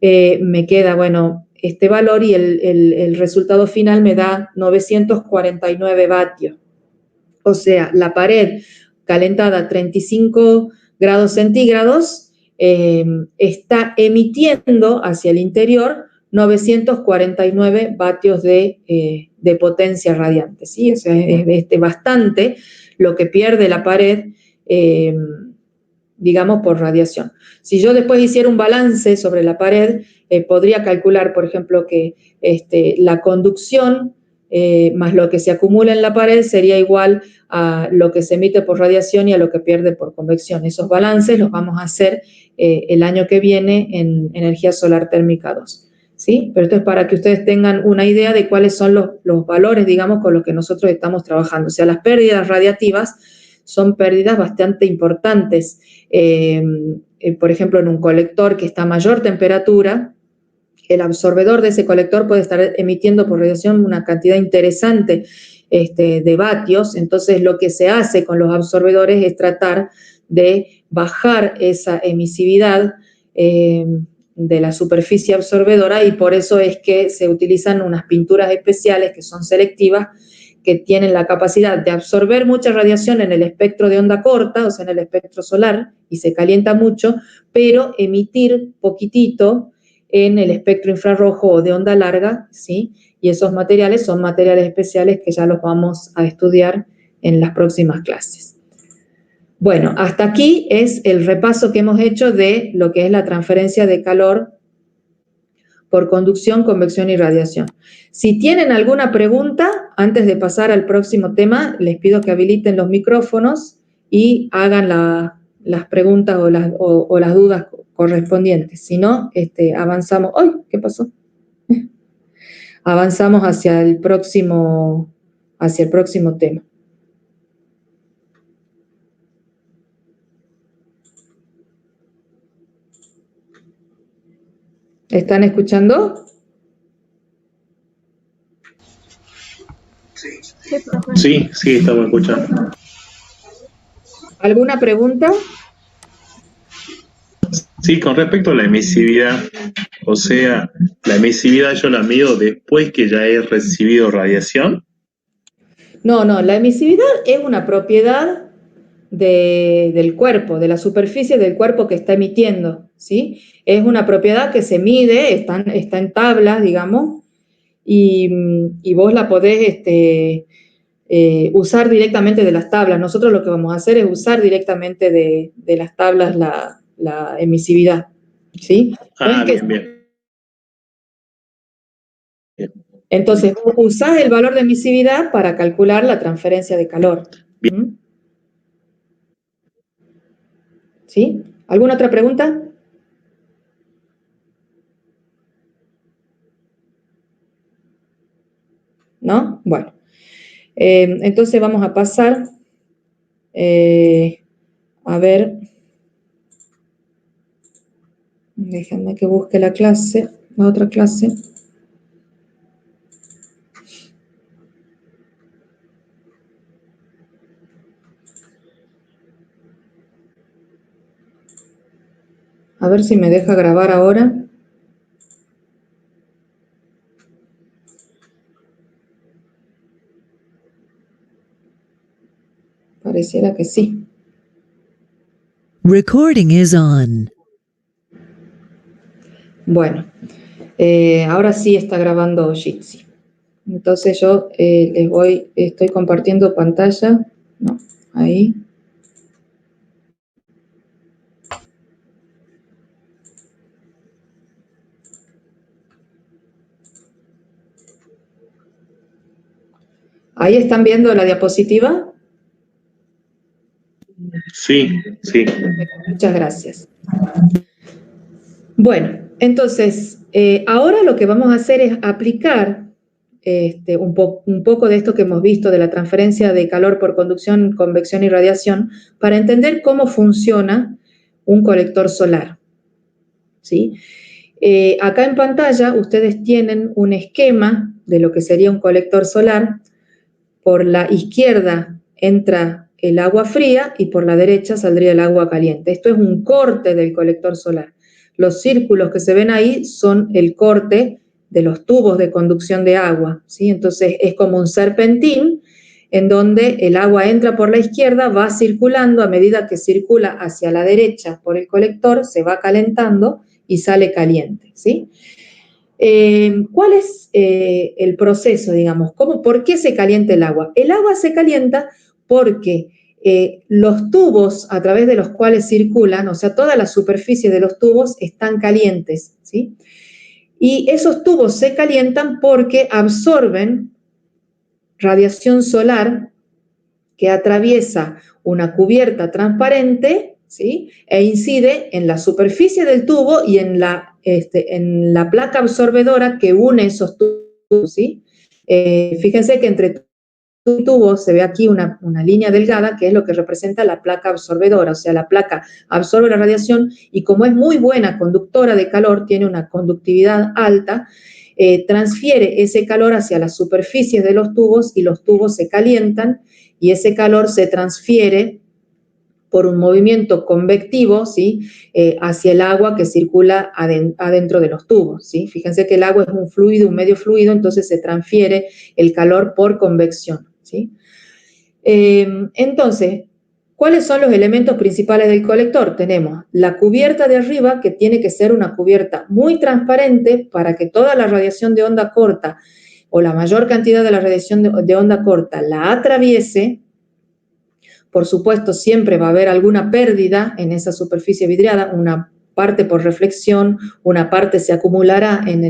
me queda, bueno, este valor y el resultado final me da 949 vatios. O sea, la pared calentada a 35 grados centígrados está emitiendo hacia el interior 949 vatios de potencia radiante, ¿sí? O sea, es bastante lo que pierde la pared, digamos, por radiación. Si yo después hiciera un balance sobre la pared, podría calcular, por ejemplo, que la conducción más lo que se acumula en la pared sería igual a lo que se emite por radiación y a lo que pierde por convección. Esos balances los vamos a hacer el año que viene en energía solar térmica 2. ¿Sí? Pero esto es para que ustedes tengan una idea de cuáles son los valores, digamos, con los que nosotros estamos trabajando. O sea, las pérdidas radiativas son pérdidas bastante importantes. Por ejemplo, en un colector que está a mayor temperatura, el absorbedor de ese colector puede estar emitiendo por radiación una cantidad interesante de vatios. Entonces, lo que se hace con los absorbedores es tratar de bajar esa emisividad de la superficie absorbedora, y por eso es que se utilizan unas pinturas especiales que son selectivas, que tienen la capacidad de absorber mucha radiación en el espectro de onda corta, o sea, en el espectro solar, y se calienta mucho, pero emitir poquitito en el espectro infrarrojo o de onda larga, ¿sí? Y esos materiales son materiales especiales que ya los vamos a estudiar en las próximas clases. Bueno, hasta aquí es el repaso que hemos hecho de lo que es la transferencia de calor por conducción, convección y radiación. Si tienen alguna pregunta, antes de pasar al próximo tema, les pido que habiliten los micrófonos y hagan las preguntas o las dudas correspondientes. Si no, avanzamos. ¡Ay! ¿Qué pasó? Avanzamos hacia el próximo tema. ¿Están escuchando? Sí, estamos escuchando. ¿Alguna pregunta? Sí, con respecto a la emisividad, o sea, la emisividad yo la mido después que ya he recibido radiación. No, la emisividad es una propiedad del cuerpo, de la superficie del cuerpo que está emitiendo, ¿sí? Es una propiedad que se mide, está en tablas, digamos, y vos la podés usar directamente de las tablas. Nosotros lo que vamos a hacer es usar directamente de las tablas la emisividad, ¿sí? Bien. Entonces, usás el valor de emisividad para calcular la transferencia de calor. Bien. ¿Sí? ¿Alguna otra pregunta? ¿No? Bueno. Entonces vamos a pasar a ver. Déjenme que busque la otra clase. A ver si me deja grabar ahora. Pareciera que sí. Recording is on. Bueno, ahora sí está grabando Jitsi. Entonces yo estoy compartiendo pantalla. No, ahí. ¿Ahí están viendo la diapositiva? Sí. Muchas gracias. Bueno, entonces, ahora lo que vamos a hacer es aplicar un poco de esto que hemos visto de la transferencia de calor por conducción, convección y radiación para entender cómo funciona un colector solar, ¿sí? Acá en pantalla ustedes tienen un esquema de lo que sería un colector solar. Por la izquierda entra el agua fría y por la derecha saldría el agua caliente. Esto es un corte del colector solar. Los círculos que se ven ahí son el corte de los tubos de conducción de agua, ¿sí? Entonces es como un serpentín en donde el agua entra por la izquierda, va circulando, a medida que circula hacia la derecha por el colector, se va calentando y sale caliente, ¿sí? ¿Cuál es el proceso, digamos? ¿Por qué se calienta el agua? El agua se calienta porque los tubos a través de los cuales circulan, o sea, toda la superficie de los tubos están calientes, ¿sí? Y esos tubos se calientan porque absorben radiación solar que atraviesa una cubierta transparente, ¿sí? E incide en la superficie del tubo y en la placa absorbedora que une esos tubos, ¿sí? Fíjense que entre tubos se ve aquí una línea delgada que es lo que representa la placa absorbedora, o sea, la placa absorbe la radiación y como es muy buena conductora de calor, tiene una conductividad alta, transfiere ese calor hacia las superficies de los tubos y los tubos se calientan y ese calor se transfiere por un movimiento convectivo, ¿sí? Hacia el agua que circula adentro de los tubos, ¿sí? Fíjense que el agua es un fluido, un medio fluido, entonces se transfiere el calor por convección, ¿sí? Entonces, ¿cuáles son los elementos principales del colector? Tenemos la cubierta de arriba, que tiene que ser una cubierta muy transparente para que toda la radiación de onda corta o la mayor cantidad de la radiación de onda corta la atraviese. Por supuesto, siempre va a haber alguna pérdida en esa superficie vidriada, una parte por reflexión, una parte se acumulará en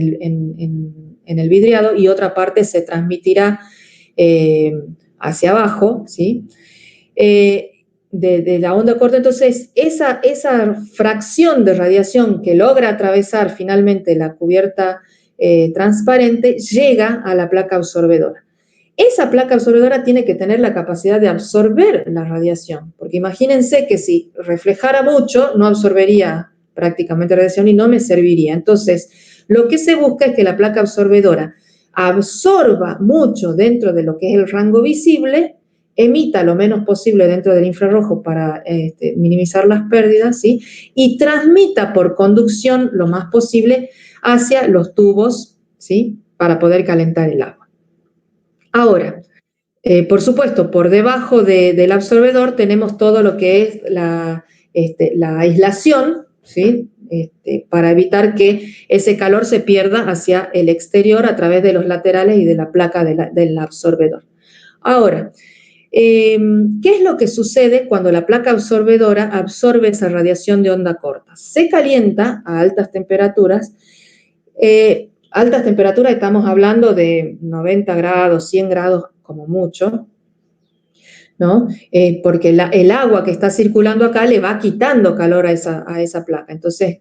el vidriado y otra parte se transmitirá hacia abajo, ¿sí? De la onda corta. Entonces, esa fracción de radiación que logra atravesar finalmente la cubierta transparente llega a la placa absorbedora. Esa placa absorbedora tiene que tener la capacidad de absorber la radiación, porque imagínense que si reflejara mucho, no absorbería prácticamente radiación y no me serviría. Entonces, lo que se busca es que la placa absorbedora absorba mucho dentro de lo que es el rango visible, emita lo menos posible dentro del infrarrojo para minimizar las pérdidas, ¿sí? Y transmita por conducción lo más posible hacia los tubos, ¿sí? Para poder calentar el agua. Ahora, por supuesto, por debajo del absorbedor tenemos todo lo que es la aislación, ¿sí? Para evitar que ese calor se pierda hacia el exterior a través de los laterales y de la placa del absorbedor. Ahora, ¿qué es lo que sucede cuando la placa absorbedora absorbe esa radiación de onda corta? Se calienta a altas temperaturas. Altas temperaturas estamos hablando de 90 grados, 100 grados como mucho, ¿no? Porque el agua que está circulando acá le va quitando calor a esa placa. Entonces,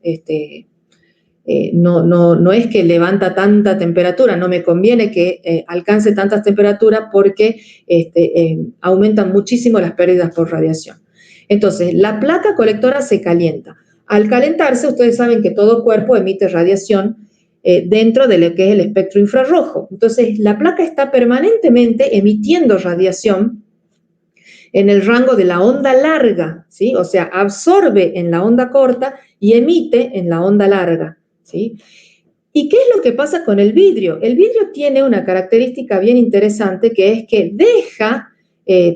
no es que levanta tanta temperatura, no me conviene que alcance tantas temperaturas porque aumentan muchísimo las pérdidas por radiación. Entonces, la placa colectora se calienta. Al calentarse, ustedes saben que todo cuerpo emite radiación dentro de lo que es el espectro infrarrojo. Entonces, la placa está permanentemente emitiendo radiación en el rango de la onda larga, ¿sí? O sea, absorbe en la onda corta y emite en la onda larga, ¿sí? ¿Y qué es lo que pasa con el vidrio? El vidrio tiene una característica bien interesante que es que deja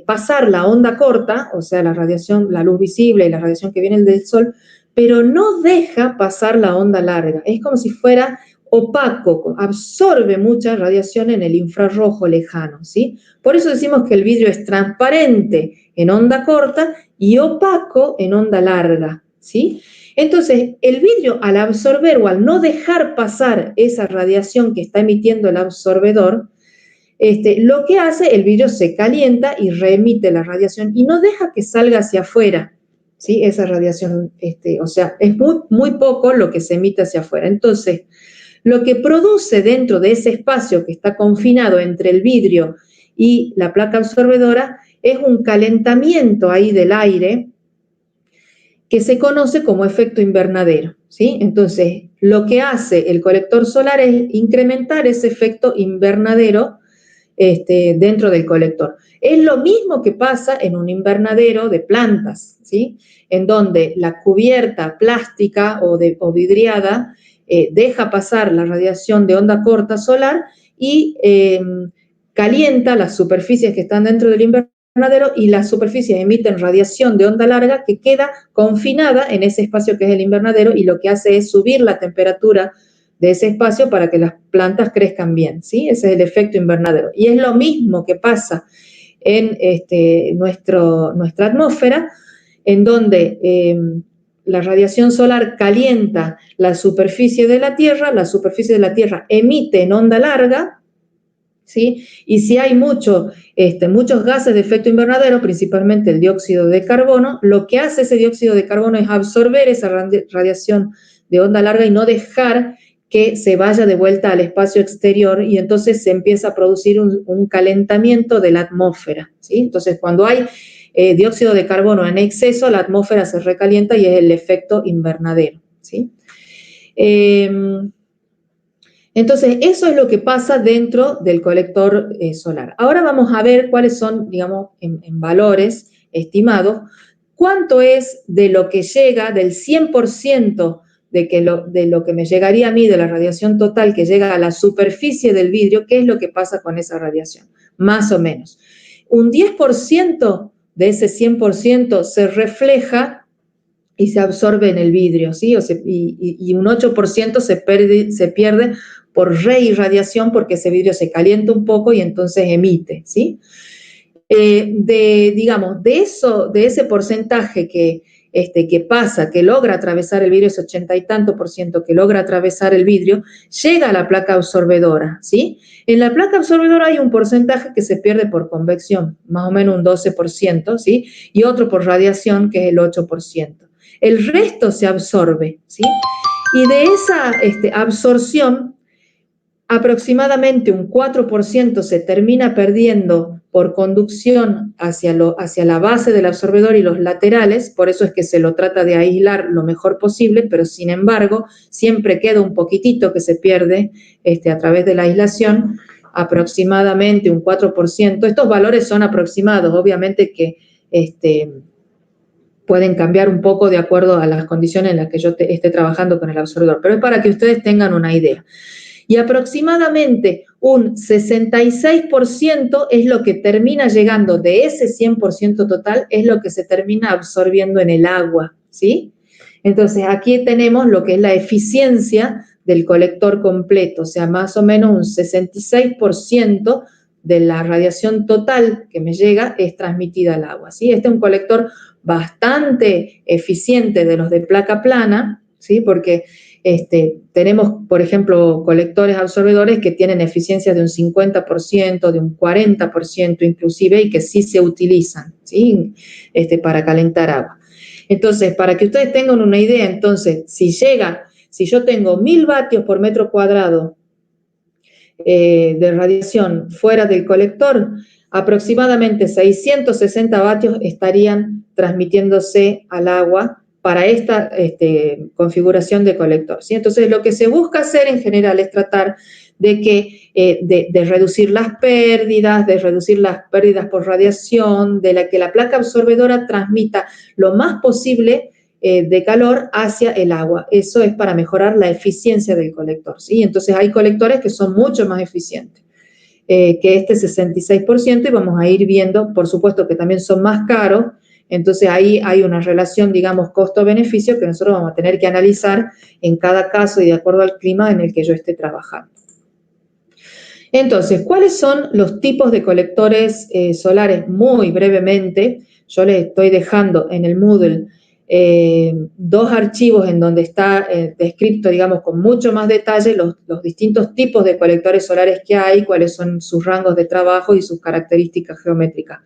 pasar la onda corta, o sea, la radiación, la luz visible y la radiación que viene del sol, pero no deja pasar la onda larga. Es como si fuera opaco, absorbe mucha radiación en el infrarrojo lejano, ¿sí? Por eso decimos que el vidrio es transparente en onda corta y opaco en onda larga, ¿sí? Entonces, el vidrio al absorber o al no dejar pasar esa radiación que está emitiendo el absorbedor, lo que hace, el vidrio se calienta y reemite la radiación y no deja que salga hacia afuera, ¿sí? Esa radiación, o sea, es muy poco lo que se emite hacia afuera. Entonces, lo que produce dentro de ese espacio que está confinado entre el vidrio y la placa absorbedora es un calentamiento ahí del aire que se conoce como efecto invernadero, ¿sí? Entonces, lo que hace el colector solar es incrementar ese efecto invernadero dentro del colector. Es lo mismo que pasa en un invernadero de plantas, ¿sí? En donde la cubierta plástica o vidriada deja pasar la radiación de onda corta solar y calienta las superficies que están dentro del invernadero y las superficies emiten radiación de onda larga que queda confinada en ese espacio que es el invernadero y lo que hace es subir la temperatura de ese espacio para que las plantas crezcan bien, ¿sí? Ese es el efecto invernadero. Y es lo mismo que pasa en nuestra atmósfera, en donde la radiación solar calienta la superficie de la Tierra emite en onda larga, ¿sí? Y si hay muchos gases de efecto invernadero, principalmente el dióxido de carbono, lo que hace ese dióxido de carbono es absorber esa radiación de onda larga y no dejar que se vaya de vuelta al espacio exterior, y entonces se empieza a producir un calentamiento de la atmósfera, ¿sí? Entonces, cuando hay dióxido de carbono en exceso, la atmósfera se recalienta y es el efecto invernadero, ¿sí? Entonces, eso es lo que pasa dentro del colector solar. Ahora vamos a ver cuáles son, digamos, en valores estimados, cuánto es de lo que llega, del 100% de lo que me llegaría a mí, de la radiación total que llega a la superficie del vidrio, qué es lo que pasa con esa radiación, más o menos. Un 10% de ese 100% se refleja y se absorbe en el vidrio, ¿sí? Y un 8% se pierde por reirradiación, porque ese vidrio se calienta un poco y entonces emite, ¿sí? Digamos, de ese porcentaje que pasa, que logra atravesar el vidrio, ese 80 y tanto por ciento que logra atravesar el vidrio, llega a la placa absorbedora, ¿sí? En la placa absorbedora hay un porcentaje que se pierde por convección, más o menos un 12%, ¿sí? Y otro por radiación, que es el 8%. El resto se absorbe, ¿sí? Y de esa absorción, aproximadamente un 4% se termina perdiendo por conducción hacia la base del absorbedor y los laterales, por eso es que se lo trata de aislar lo mejor posible, pero sin embargo siempre queda un poquitito que se pierde a través de la aislación, aproximadamente un 4%. Estos valores son aproximados, obviamente que pueden cambiar un poco de acuerdo a las condiciones en las que yo esté trabajando con el absorbedor, pero es para que ustedes tengan una idea. Y aproximadamente un 66% es lo que termina llegando de ese 100% total, es lo que se termina absorbiendo en el agua, ¿sí? Entonces, aquí tenemos lo que es la eficiencia del colector completo, o sea, más o menos un 66% de la radiación total que me llega es transmitida al agua, ¿sí? Este es un colector bastante eficiente de los de placa plana, ¿sí? Porque tenemos, por ejemplo, colectores absorbedores que tienen eficiencias de un 50%, de un 40% inclusive, y que sí se utilizan, ¿sí? Para calentar agua. Entonces, para que ustedes tengan una idea, entonces, si yo tengo 1000 vatios por metro cuadrado de radiación fuera del colector, aproximadamente 660 vatios estarían transmitiéndose al agua para esta configuración de colector, ¿sí? Entonces, lo que se busca hacer en general es tratar de reducir las pérdidas, por radiación, de que la placa absorbedora transmita lo más posible de calor hacia el agua. Eso es para mejorar la eficiencia del colector, ¿sí? Entonces hay colectores que son mucho más eficientes que este 66%, y vamos a ir viendo, por supuesto que también son más caros. Entonces ahí hay una relación, digamos, costo-beneficio que nosotros vamos a tener que analizar en cada caso y de acuerdo al clima en el que yo esté trabajando. Entonces, ¿cuáles son los tipos de colectores solares? Muy brevemente, yo les estoy dejando en el Moodle 2 archivos en donde está descrito, digamos, con mucho más detalle los distintos tipos de colectores solares que hay, cuáles son sus rangos de trabajo y sus características geométricas.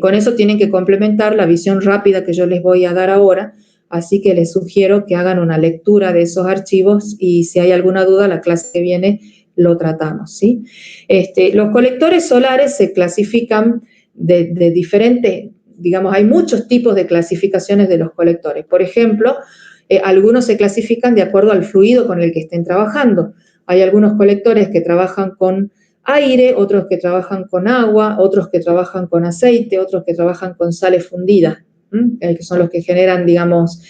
Con eso tienen que complementar la visión rápida que yo les voy a dar ahora, así que les sugiero que hagan una lectura de esos archivos y si hay alguna duda, la clase que viene lo tratamos, ¿sí? Los colectores solares se clasifican de diferentes, digamos, hay muchos tipos de clasificaciones de los colectores. Por ejemplo, algunos se clasifican de acuerdo al fluido con el que estén trabajando. Hay algunos colectores que trabajan con aire, otros que trabajan con agua, otros que trabajan con aceite, otros que trabajan con sales fundidas, que son los que generan, digamos,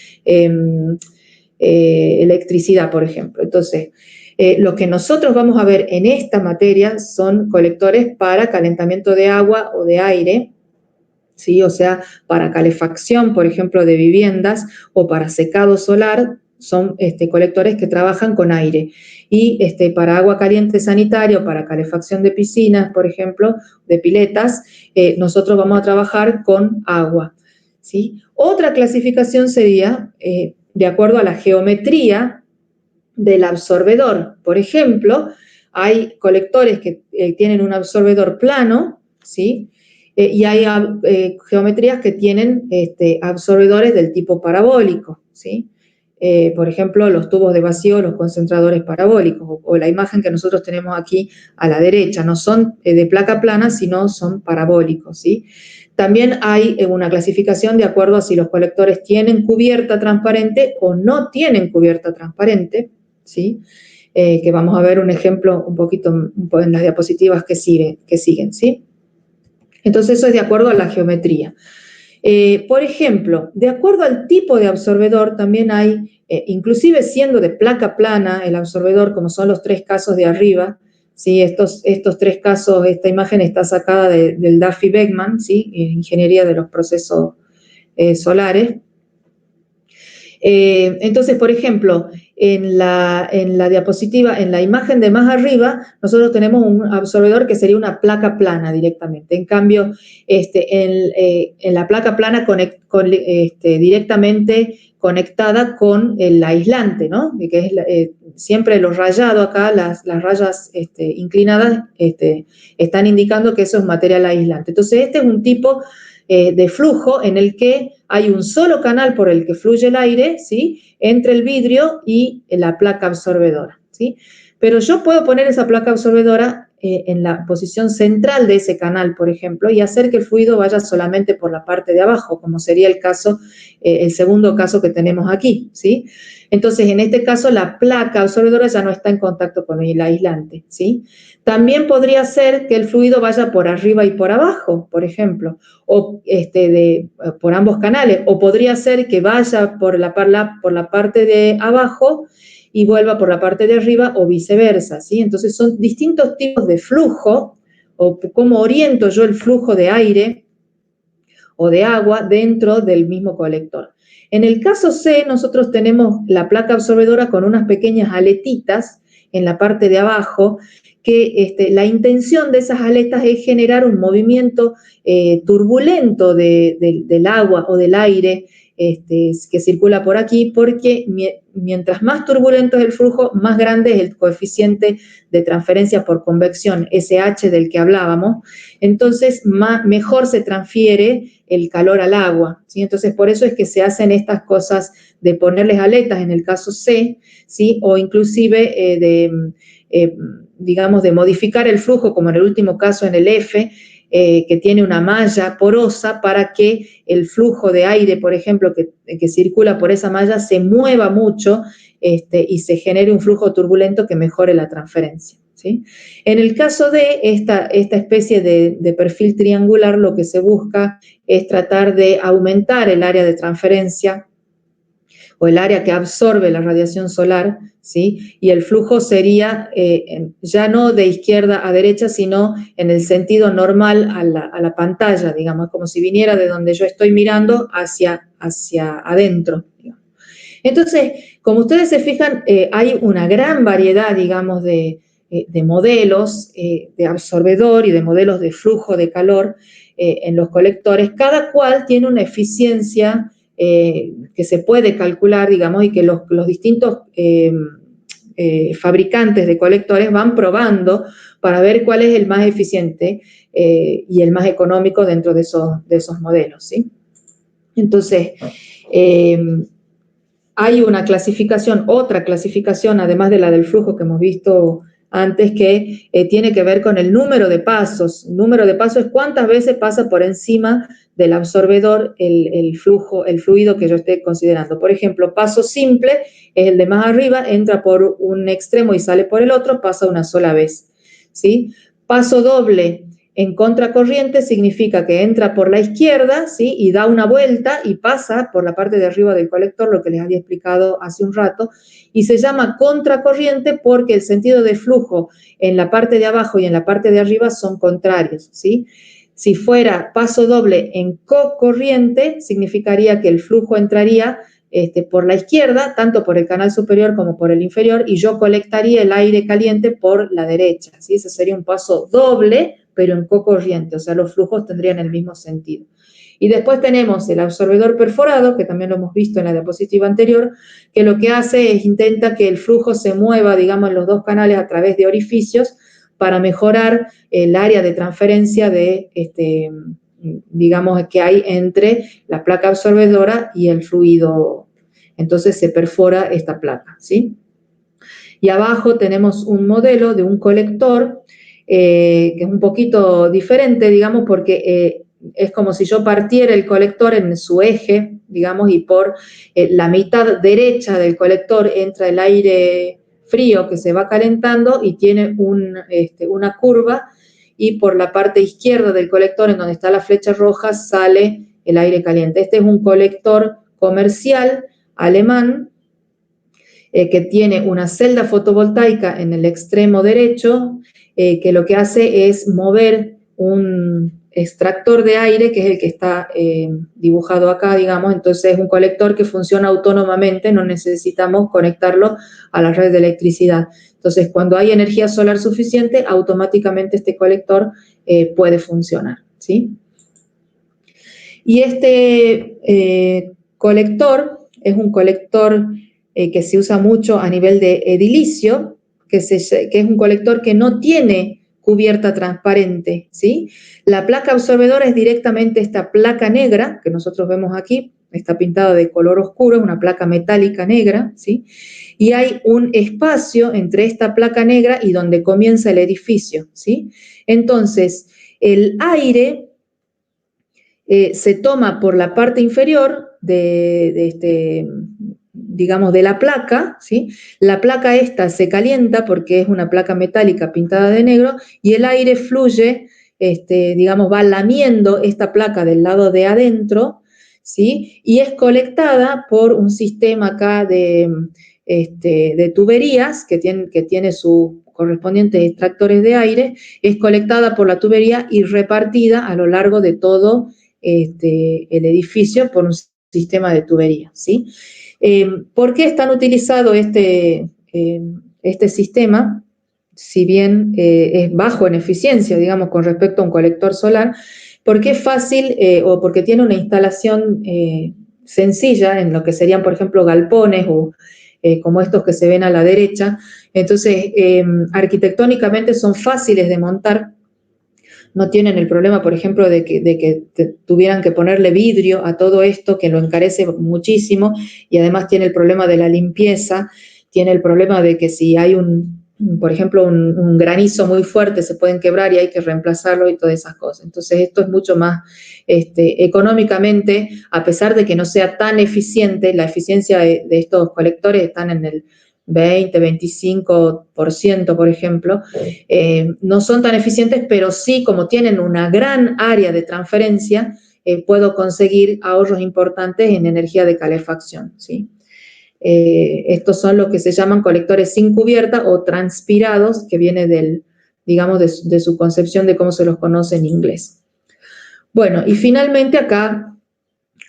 electricidad, por ejemplo. Entonces, lo que nosotros vamos a ver en esta materia son colectores para calentamiento de agua o de aire, ¿sí? O sea, para calefacción, por ejemplo, de viviendas, o para secado solar, son colectores que trabajan con aire. Y para agua caliente sanitaria o para calefacción de piscinas, por ejemplo, de piletas, nosotros vamos a trabajar con agua, ¿sí? Otra clasificación sería de acuerdo a la geometría del absorbedor. Por ejemplo, hay colectores que tienen un absorbedor plano, ¿sí? Y hay geometrías que tienen absorbedores del tipo parabólico, ¿sí? Por ejemplo, los tubos de vacío, los concentradores parabólicos, o la imagen que nosotros tenemos aquí a la derecha, no son de placa plana, sino son parabólicos, ¿sí? También hay una clasificación de acuerdo a si los colectores tienen cubierta transparente o no tienen cubierta transparente, ¿sí? Que vamos a ver un ejemplo un poquito en las diapositivas que siguen, ¿sí? Entonces eso es de acuerdo a la geometría. Por ejemplo, de acuerdo al tipo de absorbedor también hay, inclusive siendo de placa plana el absorbedor, como son los 3 casos de arriba, ¿sí? Estos 3 casos, esta imagen está sacada del Duffy Beckman, ¿sí? Ingeniería de los procesos solares. Entonces, por ejemplo, en la diapositiva, en la imagen de más arriba, nosotros tenemos un absorbedor que sería una placa plana directamente. En cambio, en la placa plana directamente conectada con el aislante, ¿no? Que es siempre lo rayado acá, las rayas inclinadas están indicando que eso es material aislante. Entonces, este es un tipo de flujo en el que hay un solo canal por el que fluye el aire, ¿sí? Entre el vidrio y la placa absorbedora, ¿sí? Pero yo puedo poner esa placa absorbedora en la posición central de ese canal, por ejemplo, y hacer que el fluido vaya solamente por la parte de abajo, como sería el caso, el segundo caso que tenemos aquí, ¿sí? Entonces, en este caso, la placa absorbedora ya no está en contacto con el aislante, ¿sí? También podría ser que el fluido vaya por arriba y por abajo, por ejemplo, o por ambos canales, o podría ser que vaya por la parte de abajo y vuelva por la parte de arriba o viceversa, ¿sí? Entonces son distintos tipos de flujo, o cómo oriento yo el flujo de aire o de agua dentro del mismo colector. En el caso C, nosotros tenemos la placa absorbedora con unas pequeñas aletitas en la parte de abajo, que la intención de esas aletas es generar un movimiento turbulento del agua o del aire que circula por aquí, porque mientras más turbulento es el flujo, más grande es el coeficiente de transferencia por convección, SH del que hablábamos, entonces mejor se transfiere el calor al agua, ¿sí? Entonces por eso es que se hacen estas cosas de ponerles aletas en el caso C, ¿sí? O inclusive digamos, de modificar el flujo, como en el último caso en el F, que tiene una malla porosa para que el flujo de aire, por ejemplo, que circula por esa malla, se mueva mucho y se genere un flujo turbulento que mejore la transferencia, ¿sí? En el caso de esta especie de perfil triangular, lo que se busca es tratar de aumentar el área de transferencia o el área que absorbe la radiación solar, ¿sí? Y el flujo sería ya no de izquierda a derecha, sino en el sentido normal a la pantalla, digamos, como si viniera de donde yo estoy mirando hacia adentro, digamos. Entonces, como ustedes se fijan, hay una gran variedad, digamos, de modelos de absorbedor y de modelos de flujo de calor en los colectores, cada cual tiene una eficiencia que se puede calcular, digamos, y que los distintos fabricantes de colectores van probando para ver cuál es el más eficiente y el más económico dentro de esos modelos, ¿sí? Entonces, hay una clasificación, otra clasificación, además de la del flujo que hemos visto antes, que tiene que ver con el número de pasos. El número de pasos es cuántas veces pasa por encima del absorbedor el fluido que yo esté considerando. Por ejemplo, paso simple es el de más arriba, entra por un extremo y sale por el otro, pasa una sola vez, ¿sí? Paso doble en contracorriente significa que entra por la izquierda, ¿sí? Y da una vuelta y pasa por la parte de arriba del colector, lo que les había explicado hace un rato, y se llama contracorriente porque el sentido de flujo en la parte de abajo y en la parte de arriba son contrarios, ¿sí? Si fuera paso doble en cocorriente, significaría que el flujo entraría por la izquierda, tanto por el canal superior como por el inferior, y yo colectaría el aire caliente por la derecha, ¿sí? Ese sería un paso doble, pero en cocorriente, o sea, los flujos tendrían el mismo sentido. Y después tenemos el absorbedor perforado, que también lo hemos visto en la diapositiva anterior, que lo que hace es intenta que el flujo se mueva, digamos, en los dos canales a través de orificios para mejorar el área de transferencia de, digamos, que hay entre la placa absorbedora y el fluido. Entonces se perfora esta placa, ¿sí? Y abajo tenemos un modelo de un colector que es un poquito diferente, digamos, porque es como si yo partiera el colector en su eje, digamos, y por la mitad derecha del colector entra el aire frío que se va calentando y tiene una curva, y por la parte izquierda del colector, en donde está la flecha roja, sale el aire caliente. Este es un colector comercial alemán que tiene una celda fotovoltaica en el extremo derecho, que lo que hace es mover un extractor de aire, que es el que está dibujado acá, digamos. Entonces es un colector que funciona autónomamente, no necesitamos conectarlo a la red de electricidad. Entonces, cuando hay energía solar suficiente, automáticamente este colector puede funcionar, ¿sí? Y este colector es un colector que se usa mucho a nivel de edilicio, que es un colector que no tiene cubierta transparente, ¿sí? La placa absorbedora es directamente esta placa negra que nosotros vemos aquí, está pintada de color oscuro, es una placa metálica negra, ¿sí? Y hay un espacio entre esta placa negra y donde comienza el edificio, ¿sí? Entonces, el aire se toma por la parte inferior digamos, de la placa, ¿sí? La placa esta se calienta porque es una placa metálica pintada de negro, y el aire fluye, digamos, va lamiendo esta placa del lado de adentro, ¿sí? Y es colectada por un sistema acá de tuberías que tiene sus correspondientes extractores de aire, es colectada por la tubería y repartida a lo largo de todo el edificio por un sistema de tubería, ¿sí? ¿Por qué es tan utilizado este sistema? Si bien es bajo en eficiencia, digamos, con respecto a un colector solar, porque es fácil o porque tiene una instalación sencilla en lo que serían, por ejemplo, galpones o como estos que se ven a la derecha. Entonces, arquitectónicamente son fáciles de montar. No tienen el problema, por ejemplo, de que tuvieran que ponerle vidrio a todo esto, que lo encarece muchísimo, y además tiene el problema de la limpieza, tiene el problema de que si hay por ejemplo, un granizo muy fuerte, se pueden quebrar y hay que reemplazarlo y todas esas cosas. Entonces, esto es mucho más económicamente, a pesar de que no sea tan eficiente. La eficiencia de estos colectores están en el 20-25%, por ejemplo. No son tan eficientes, pero sí, como tienen una gran área de transferencia, puedo conseguir ahorros importantes en energía de calefacción, ¿sí? Estos son lo que se llaman colectores sin cubierta o transpirados, que viene digamos, de su concepción de cómo se los conoce en inglés. Bueno, y finalmente acá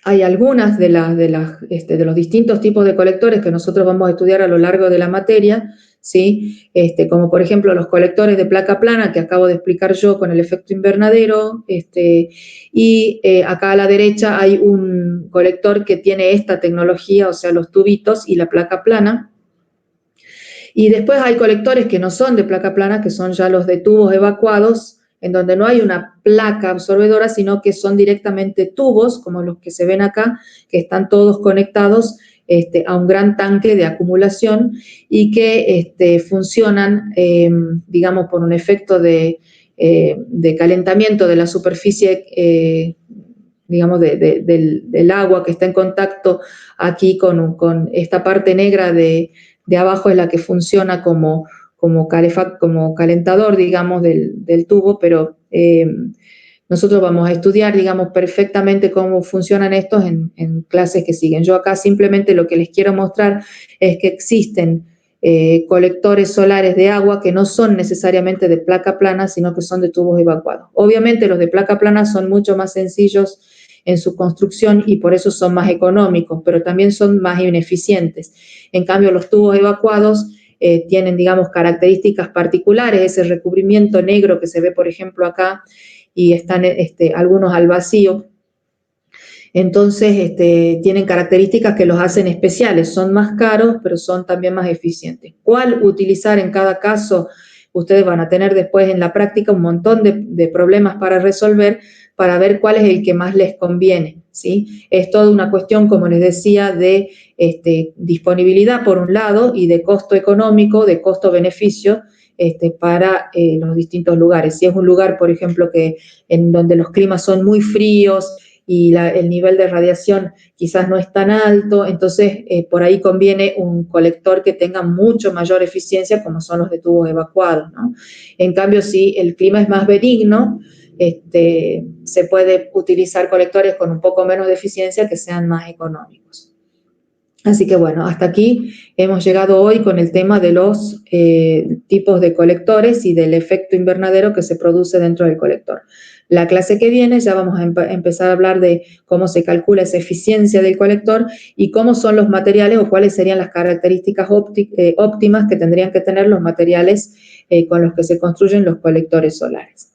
hay algunas de los distintos tipos de colectores que nosotros vamos a estudiar a lo largo de la materia, ¿sí? Como por ejemplo los colectores de placa plana que acabo de explicar yo con el efecto invernadero, y acá a la derecha hay un colector que tiene esta tecnología, o sea, los tubitos y la placa plana. Y después hay colectores que no son de placa plana, que son ya los de tubos evacuados, en donde no hay una placa absorbedora, sino que son directamente tubos, como los que se ven acá, que están todos conectados a un gran tanque de acumulación y que funcionan, digamos, por un efecto de calentamiento de la superficie, digamos, del agua que está en contacto aquí con esta parte negra de abajo, es la que funciona como calentador, digamos, del tubo, pero nosotros vamos a estudiar, digamos, perfectamente cómo funcionan estos en clases que siguen. Yo acá simplemente lo que les quiero mostrar es que existen colectores solares de agua que no son necesariamente de placa plana, sino que son de tubos evacuados. Obviamente los de placa plana son mucho más sencillos en su construcción y por eso son más económicos, pero también son más ineficientes. En cambio, los tubos evacuados tienen, digamos, características particulares, ese recubrimiento negro que se ve, por ejemplo, acá, y están algunos al vacío, Entonces, tienen características que los hacen especiales, son más caros, pero son también más eficientes. ¿Cuál utilizar en cada caso? Ustedes van a tener después en la práctica un montón de problemas para resolver, para ver cuál es el que más les conviene, ¿sí? Es toda una cuestión, como les decía, de disponibilidad por un lado y de costo económico, de costo-beneficio, para los distintos lugares. Si es un lugar, por ejemplo, en donde los climas son muy fríos y el nivel de radiación quizás no es tan alto, entonces por ahí conviene un colector que tenga mucho mayor eficiencia, como son los de tubos evacuados, ¿no? En cambio, si el clima es más benigno, se puede utilizar colectores con un poco menos de eficiencia que sean más económicos. Así que bueno, hasta aquí hemos llegado hoy con el tema de los tipos de colectores y del efecto invernadero que se produce dentro del colector. La clase que viene ya vamos a empezar a hablar de cómo se calcula esa eficiencia del colector y cómo son los materiales o cuáles serían las características óptimas que tendrían que tener los materiales con los que se construyen los colectores solares.